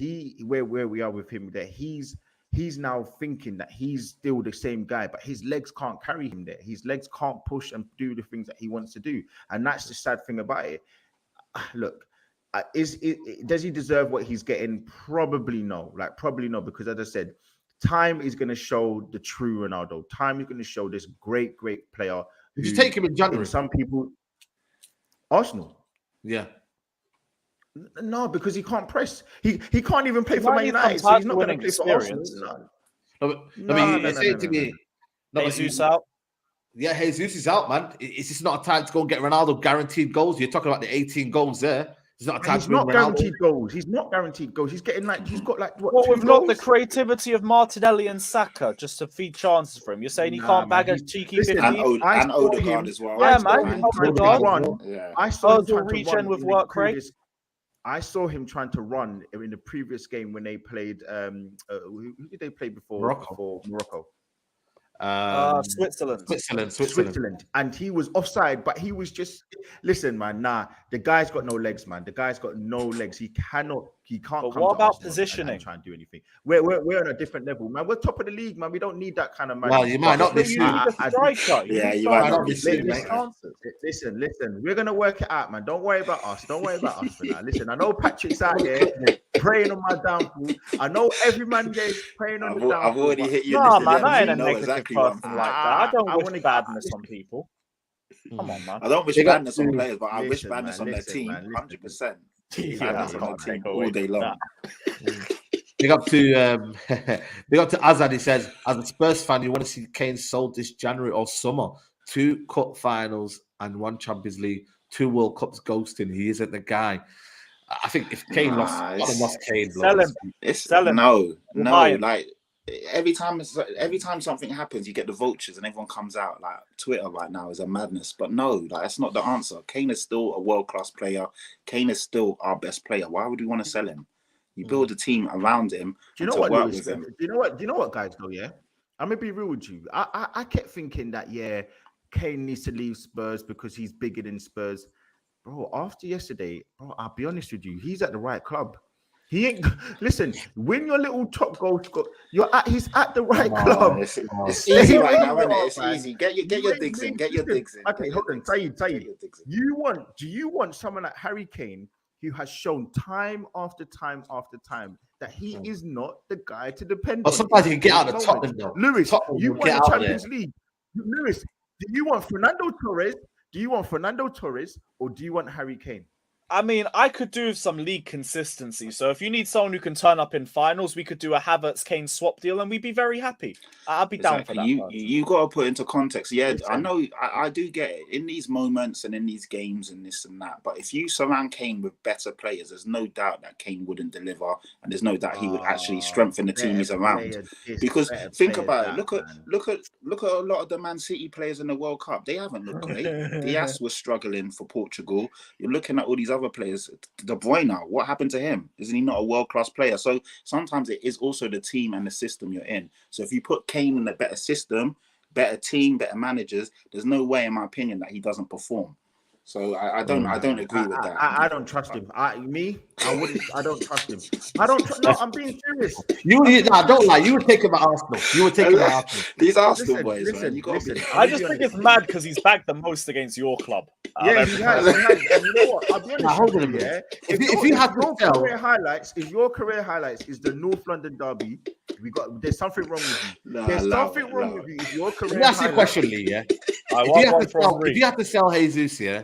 where we are with him, that he's now thinking that he's still the same guy, but his legs can't carry him there. His legs can't push and do the things that he wants to do. And that's the sad thing about it. Look, does he deserve what he's getting? Probably no. Probably no, because as I said, time is going to show the true Ronaldo. Time is going to show this great player. Did you take him in January? Some people, Arsenal. Yeah. No, because he can't press. He can't even play for Man United, so he's not going to play for Arsenal. Jesus out. Yeah, Jesus is out, man. It's just not a time to go and get Ronaldo guaranteed goals. You're talking about the 18 goals there. It's not a time. He's not guaranteed goals. He's not guaranteed goals. He's getting he's got what we've got the creativity of Martinelli and Saka just to feed chances for him. You're saying he can't bag a cheeky 50? And Odegaard as well. Yeah, man. I saw him trying to run with work rate. I saw him trying to run in the previous game when they played. Who did they play before? Morocco. Switzerland. And he was offside, but he was just listen, man. Nah, the guy's got no legs, man. The guy's got no legs. He cannot He can't But come what to about Arsenal positioning? and try and do anything. We're on a different level, man. We're top of the league, man. We don't need that kind of man. Well, you might not But this you season. need a striker. Yeah, you might might not not be be seeing, seeing mate. Listen. We're gonna work it out, man. Don't worry about us. Don't worry about us for now. Listen, I know Patrick's out here praying on my downfall. I know every man there is praying on the downfall. I've already hit you. No, in man, I ain't a know negative exactly what I'm person thinking. like that. I don't I wish wanna- badness on people. Come on, man. I don't wish Big up badness on to- players, but I wish Listen, badness man, on their listen, team, man, 100%. Yeah, Badness I on their can't team take away all day from long. that. Big up to big up to Azad. He says, as a Spurs fan, you want to see Kane sold this January or summer. 2 cup finals and 1 Champions League, 2 World Cups ghosting. He isn't the guy. I think if Kane lost Kane, Sell him. Sell him. No. buy him. Like every time something happens, you get the vultures and everyone comes out. Like Twitter right now is a madness. But no, like that's not the answer. Kane is still a world-class player. Kane is still our best player. Why would we want to sell him? You build a team around him. Do you know to what, work Lewis? with him. Do you know what, guys? Though, yeah, I'm gonna be real with you. I kept thinking that Kane needs to leave Spurs because he's bigger than Spurs, bro. After yesterday, bro, I'll be honest with you, he's at the right club. He ain't listen. Win your little top goal score. He's at the right club. It's easy right now, isn't it? It's easy. Get your digs in. Get your digs in. Okay, hold on, Saeed. Do you want someone like Harry Kane who has shown time after time after time that he is not the guy to depend But on? sometimes you can get out of Tottenham, though. Lewis, Tottenham you will want get the out of Champions League. Lewis, do you want Fernando Torres? Do you want Fernando Torres or do you want Harry Kane? I mean, I could do some league consistency. So if you need someone who can turn up in finals, we could do a Havertz-Kane swap deal, and we'd be very happy. I'd be down for that. You got to put into context. Yeah, Listen. I know. I do get it in these moments and in these games and this and that. But if you surround Kane with better players, there's no doubt that Kane wouldn't deliver, and there's no doubt he would actually strengthen the team he's around. Because think about it. Look at a lot of the Man City players in the World Cup. They haven't looked great. Diaz was struggling for Portugal. You're looking at all these other players. De Bruyne, what happened to him? Isn't he not a world-class player? So sometimes it is also the team and the system you're in. So if you put Kane in a better system, better team, better managers, there's no way, in my opinion, that he doesn't perform. So I don't agree with that. I don't trust him. I don't trust him. No, I'm being serious. Don't lie. You would take him at Arsenal. You would take him at Arsenal. These Arsenal boys, man. I just think it's mad because he's backed the most against your club. Yeah, he has. And you know what? I'll be honest with you, yeah. If your career highlights is the North London derby, there's something wrong with you. There's something wrong with you if your career. Let me ask you a question, Lee. Yeah. If you have to sell Jesus, yeah,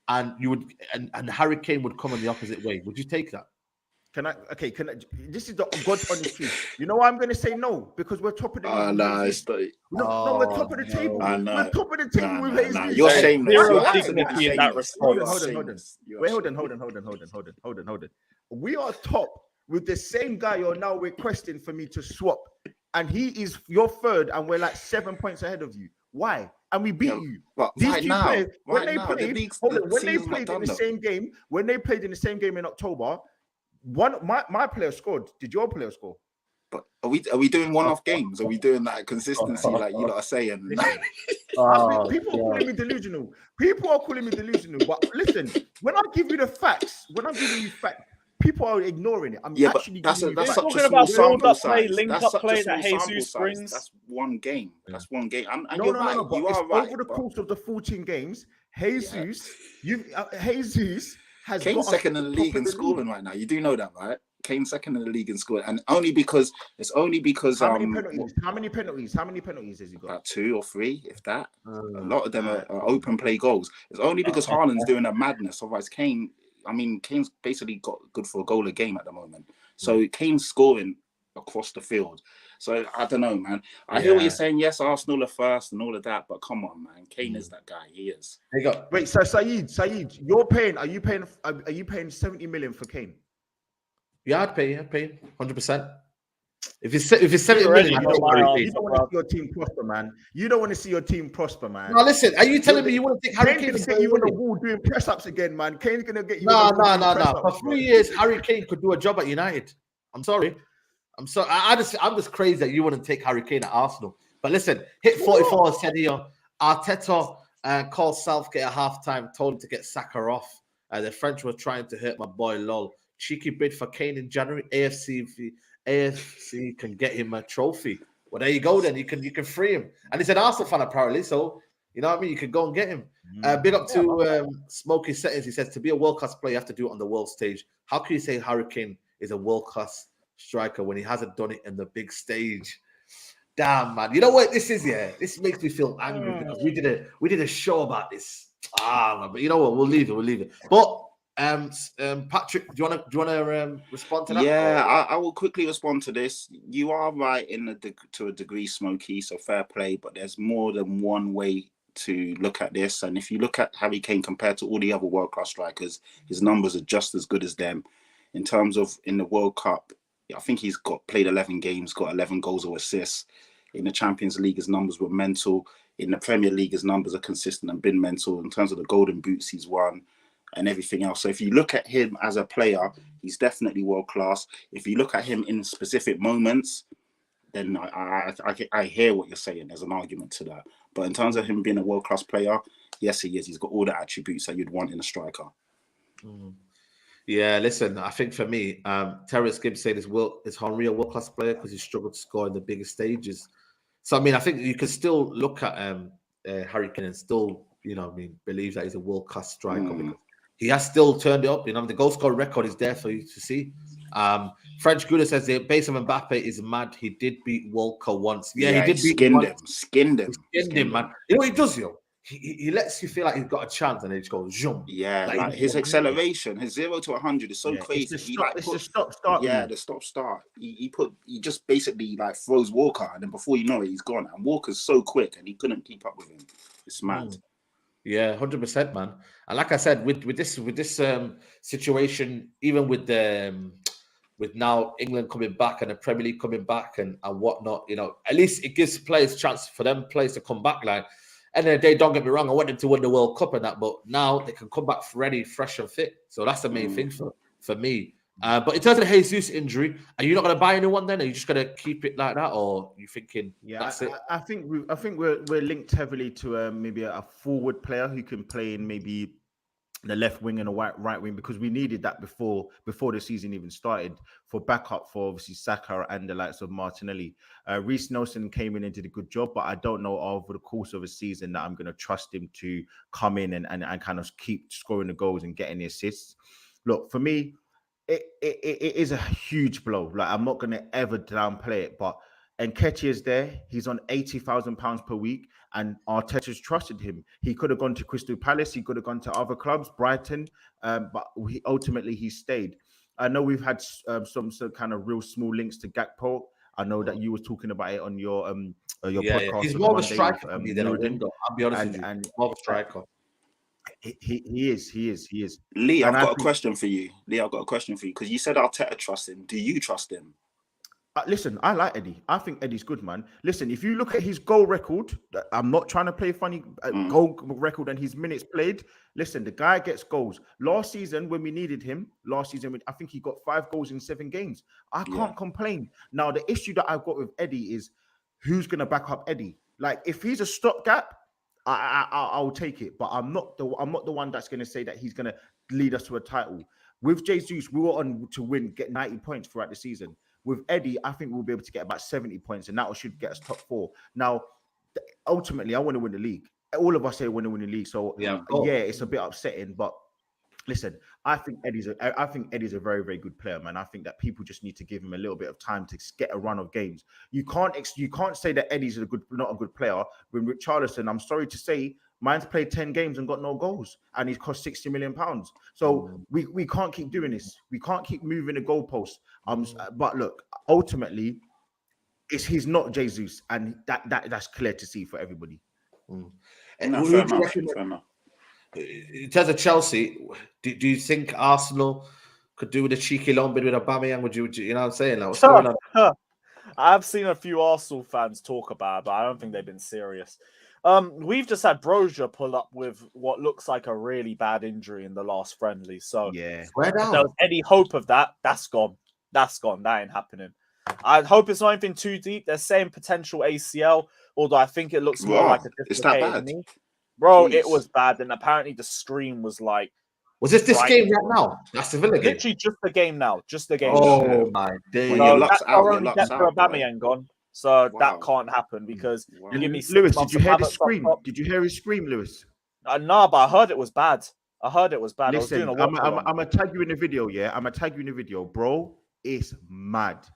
and you would, and Harry Kane would come in the opposite way, would you take that? This is the God's honest truth. You know why I'm going to say no? Because we're top of the league. No, we're top of the table. We're top of the table with Jesus. You're shameless. Hold on. We are top with the same guy you're now requesting for me to swap. And he is your third, and we're like 7 points ahead of you. Why? And we beat you. But These right two now, players, when they played in the same game in October, my player scored. Did your player score? But are we doing one-off games? Are we doing that consistency like you lot are saying? People are calling me delusional. But listen, when I give you the facts, people are ignoring it. That's such a about small sample play, size. link-up play that Jesus brings. That's one game. That's one game. And no, you're right. But you are right. Over the course of the 14 games, Jesus has Kane's second in the league in scoring right now. You do know that, right? Kane's second in the league in scoring, and only because how many penalties has he got? About 2 or 3, if that. A lot of them are open play goals. It's only because Haaland's doing a madness. Otherwise, Kane's basically got good for a goal a game at the moment. So Kane's scoring across the field. So I don't know, man. I hear what you're saying. Yes, Arsenal are first and all of that, but come on, man. Kane is that guy. He is. Wait, so Saeed, are you paying 70 million for Kane? Yeah, I'd pay 100%. If it's 70 million, you don't want to see your team prosper, man. You don't want to see your team prosper, man. Now listen, are you telling me you want to take Harry Kane? Kane's gonna get you on the wall doing press ups again, man. Kane's gonna get you. No. For 3 years, Harry Kane could do a job at United. I'm sorry. I'm just crazy that you wouldn't take Harry Kane at Arsenal. But listen, hit 44 said here. Arteta called Southgate at halftime, told him to get Saka off. The French were trying to hurt my boy lol. cheeky bid for Kane in January. AFC can get him a trophy. Well, there you go. Then you can free him, and he's an Arsenal fan apparently. So you know what I mean. You can go and get him. Big up to Smokey Settings. He says to be a world class player, you have to do it on the world stage. How can you say Harry Kane is a world class striker when he hasn't done it in the big stage? Damn, man. You know what this is? Yeah, this makes me feel angry because we did a show about this. Man, but you know what? We'll leave it. But Patrick, do you wanna respond to that? Yeah, I will quickly respond to this. You are right to a degree, Smokey. So fair play, but there's more than one way to look at this. And if you look at Harry Kane compared to all the other world class strikers, his numbers are just as good as them. In terms of in the World Cup, I think he's played 11 games, got 11 goals or assists. In the Champions League, his numbers were mental. In the Premier League, his numbers are consistent and been mental. In terms of the Golden Boots, he's won and everything else. So if you look at him as a player, he's definitely world class. If you look at him in specific moments, then I hear what you're saying. There's an argument to that. But in terms of him being a world class player, yes, he is. He's got all the attributes that you'd want in a striker. Yeah, listen, I think for me, Terrence Gibbs said is Henry a world-class player because he struggled to score in the biggest stages. So, I mean, I think you can still look at Harry Kane and still, believe that he's a world-class striker because he has still turned it up. The goal scoring record is there for you to see. French Gouda says the base of Mbappe is mad. He did beat Walker once. Yeah, he did beat skinned him, man. You know what he does, yo? He lets you feel like he's got a chance, and then he just goes zoom. Yeah, like his acceleration, his 0 to 100 is so crazy. It's the stop-start. Yeah, the stop-start. He just basically like throws Walker, and then before you know it, he's gone. And Walker's so quick, and he couldn't keep up with him. It's mad. Yeah, 100%, man. And like I said, with this situation, even with now England coming back and the Premier League coming back and whatnot, at least it gives players chance for them players to come back. Like, and then they don't get me wrong, I want them to win the World Cup and that, but now they can come back ready, fresh and fit. So that's the main thing for me. But in terms of the Jesus injury, are you not going to buy anyone then? Are you just going to keep it like that, or are you thinking that's it? I think we're linked heavily to maybe a forward player who can play in maybe the left wing and the right wing, because we needed that before the season even started for backup for obviously Saka and the likes of Martinelli. Reece Nelson came in and did a good job, but I don't know over the course of a season that I'm going to trust him to come in and kind of keep scoring the goals and getting the assists. Look, for me, it is a huge blow. Like, I'm not going to ever downplay it, but Nketiah is there. He's on £80,000 per week, and Arteta's trusted him. He could have gone to Crystal Palace. He could have gone to other clubs, Brighton, but he stayed. I know we've had some kind of real small links to Gakpo. I know that you were talking about it on your podcast. Yeah. He's more of a striker for me than a winger. I'll be honest with you. And more of a striker. He is. Lee, I've got a question for you because you said Arteta trusts him. Do you trust him? Listen, I like Eddie. I think Eddie's good, man. Listen, if you look at his goal record, I'm not trying to play funny goal record and his minutes played. Listen, the guy gets goals. Last season, when we needed him, I think he got 5 goals in 7 games. I can't complain. Now, the issue that I've got with Eddie is who's going to back up Eddie. Like, if he's a stopgap, I'll take it. But I'm not the one that's going to say that he's going to lead us to a title. With Jesus, we were on to get 90 points throughout the season. With Eddie, I think we'll be able to get about 70 points, and that should get us top 4. Now, ultimately, I want to win the league. All of us say we want to win the league, so it's a bit upsetting. But listen, I think Eddie's a very, very good player, man. I think that people just need to give him a little bit of time to get a run of games. You can't say that Eddie's not a good player. When Richarlison, I'm sorry to say, mine's played 10 games and got no goals, and he's cost £60 million. So we can't keep doing this. We can't keep moving the goalposts. But look, ultimately, he's not Jesus, and that's clear to see for everybody. And fair enough. In terms of Chelsea, do you think Arsenal could do with a cheeky loan bid with Aubameyang? Would you know what I'm saying? Like, what's going on? I've seen a few Arsenal fans talk about it, but I don't think they've been serious. We've just had Brozier pull up with what looks like a really bad injury in the last friendly. So yeah, if there was any hope of that, that's gone. That's gone. That ain't happening. I hope it's not anything too deep. They're saying potential ACL, although I think it looks more like a dislocated knee. Bro, Jeez. It was bad. And apparently the screen was like Was this Right. game right now? That's the Villa game. Literally just the game now. Just the game. Oh my days. When So your luck's that's out, our your only luck's depth for out, boy. Aubameyang gone. So Wow. that can't happen because Wow. you give me 6 Lewis, months did you hear of the Havertz up scream? top. Did you hear his scream, Lewis? No, but I heard it was bad. I heard it was bad. Listen, I was doing a watch. I'm gonna tag you in the video, yeah. I'm gonna tag you in the video, bro. It's mad.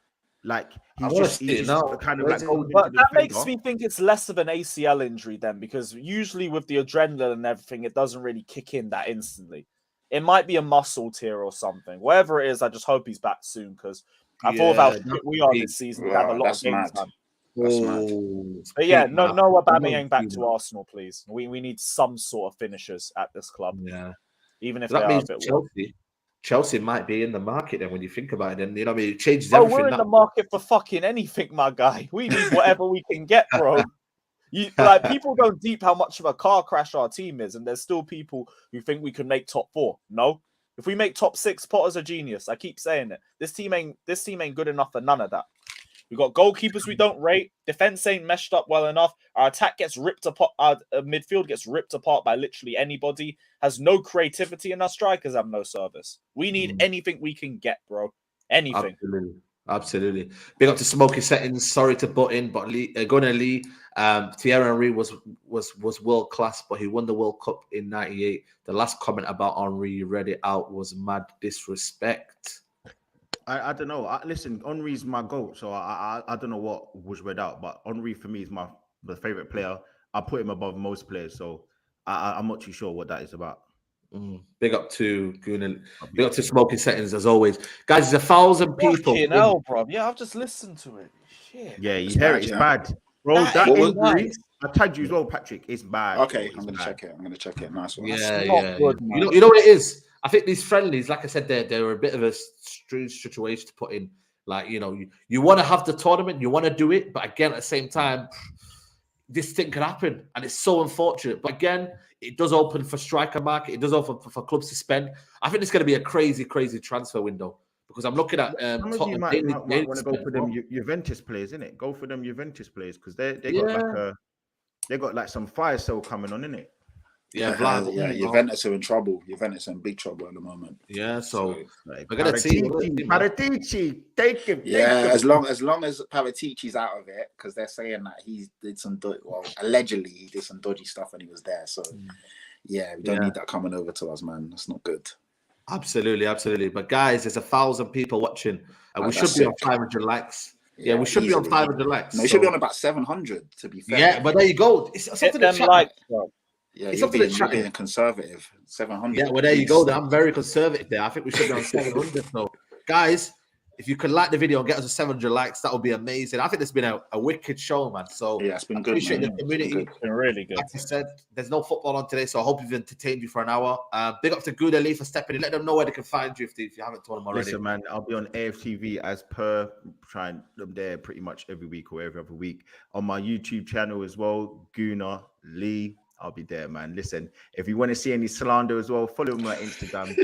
Like I he's wanna just, see he's it just now. kind of Where's like it? going But into the that makes defender. me think it's less of an ACL injury then, because usually with the adrenaline and everything, it doesn't really kick in that instantly. It might be a muscle tear or something. Whatever it is, I just hope he's back soon because I thought about how shit we are this season. We have a Wow, lot that's of games mad. done. That's mad. But yeah, no I want Aubameyang to back see to that. Arsenal, please. We need some sort of finishers at this club, Yeah. even if So that they are a means bit. Chelsea might be in the market then when you think about it. And you know what I mean? It changes Oh, everything. we're in now. the market for fucking anything, my guy. We need whatever we can get, bro. Like people don't deep how much of a car crash our team is, and there's still people who think we can make top 4. No, if we make top 6, Potter's a genius. I keep saying it. This team ain't good enough for none of that. We got goalkeepers we don't rate. Defense ain't meshed up well enough. Our attack gets ripped apart. Our midfield gets ripped apart by literally anybody. Has no creativity, and our strikers have no service. We need anything we can get, bro. Anything. Absolutely. Big up to Smoky Settings. Sorry to butt in, but Gunnar Lee, Thierry Henry was world class, but he won the World Cup in '98. The last comment about Henry, you read it out, was mad disrespect. I don't know. Listen, Henry's my GOAT, so I don't know what was read out, but Henry for me is my favorite player. I put him above most players, so I'm not too sure what that is about. Big up to Gunnar. Big up to Smoky Settings as always, guys. There's 1,000 people. Hell, bro. Yeah, I've just listened to it. Shit. Yeah, you hear it. It's bad, bro. That That ain't injury. nice. I tagged you as well, Patrick. It's bad. Okay, bro. I'm gonna check it. Nice one. Yeah. Good, You know what it is? I think these friendlies, like I said, they're a bit of a strange situation to put in. Like, you know, you want to have the tournament, you want to do it, but again, at the same time, this thing can happen, and it's so unfortunate. But again, it does open for striker market. It does open for clubs to spend. I think it's going to be a crazy transfer window because I'm looking at some of you might want to go for them Juventus players, innit? Go for them Juventus players because they got like some fire sale coming on, innit? Yeah, Juventus are in trouble. Juventus are in big trouble at the moment. Yeah, so like, we're gonna see. Paratici, take him. As long as Paratici's out of it, because they're saying that he did some allegedly he did some dodgy stuff when he was there. So we don't need that coming over to us, man. That's not good. Absolutely. But guys, there's 1,000 people watching, and we should be on 500 likes. Yeah, we should be on 500 likes. No, we should be on about 700 to be fair. Yeah, but there you go. It's something to chat. Like, bro. Yeah, you're being conservative. 700. Yeah, well, there you go. I'm very conservative there. I think we should be on 700. So, guys, if you could like the video and get us to 700 likes, that would be amazing. I think it's been a wicked show, man. So, yeah, it's been good. Appreciate the community. It's been really good. Like I said, there's no football on today, so I hope we've entertained you for an hour. Big up to Gouda Lee for stepping in. Let them know where they can find you if you haven't told them already. Listen, man, I'll be on AFTV as per. Trying them there pretty much every week or every other week. On my YouTube channel as well, Guna Lee. I'll be there, man. Listen, if you want to see any slander as well, follow me on Instagram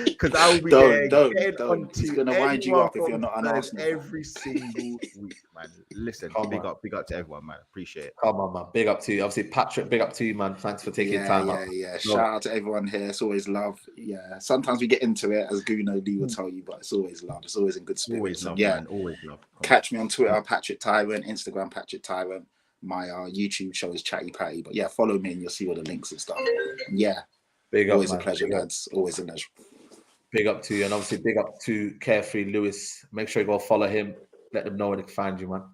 because I will be there. Don't. He's gonna wind you up if you're not an Arsenal every single week, man. Listen, big up to everyone, man. Appreciate it. Come on, man. Big up to you. Obviously, Patrick, big up to you, man. Thanks for taking time out. Yeah. Shout out to everyone here. It's always love. Yeah. Sometimes we get into it, as Guno Lee will tell you, but it's always love. It's always in good spirits. Always love, man. Always love. Catch me on Twitter, Patrick Tyrant, Instagram, Patrick Tyrant. My YouTube show is Chatty Patty, but yeah, follow me and you'll see all the links and stuff. Yeah, big up, always man. A pleasure, lads. Always a pleasure. Big up to you, and obviously big up to Carefree Lewis. Make sure you go follow him. Let them know where they can find you, man.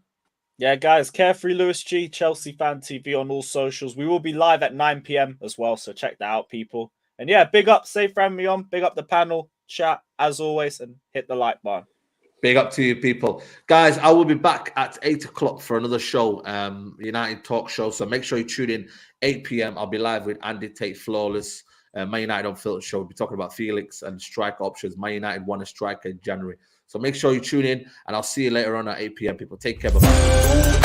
Yeah, guys, Carefree Lewis G, Chelsea Fan TV on all socials. We will be live at 9 p.m. as well, so check that out, people. And yeah, big up, Safe Ran Me On, big up the panel, chat as always, and hit the like button. Big up to you, people. Guys, I will be back at 8 o'clock for another show, United Talk Show. So make sure you tune in 8 p.m. I'll be live with Andy Tate Flawless, Man United Unfiltered Show. We'll be talking about Felix and strike options. Man United won a striker in January. So make sure you tune in, and I'll see you later on at 8 p.m. People, take care. Bye-bye.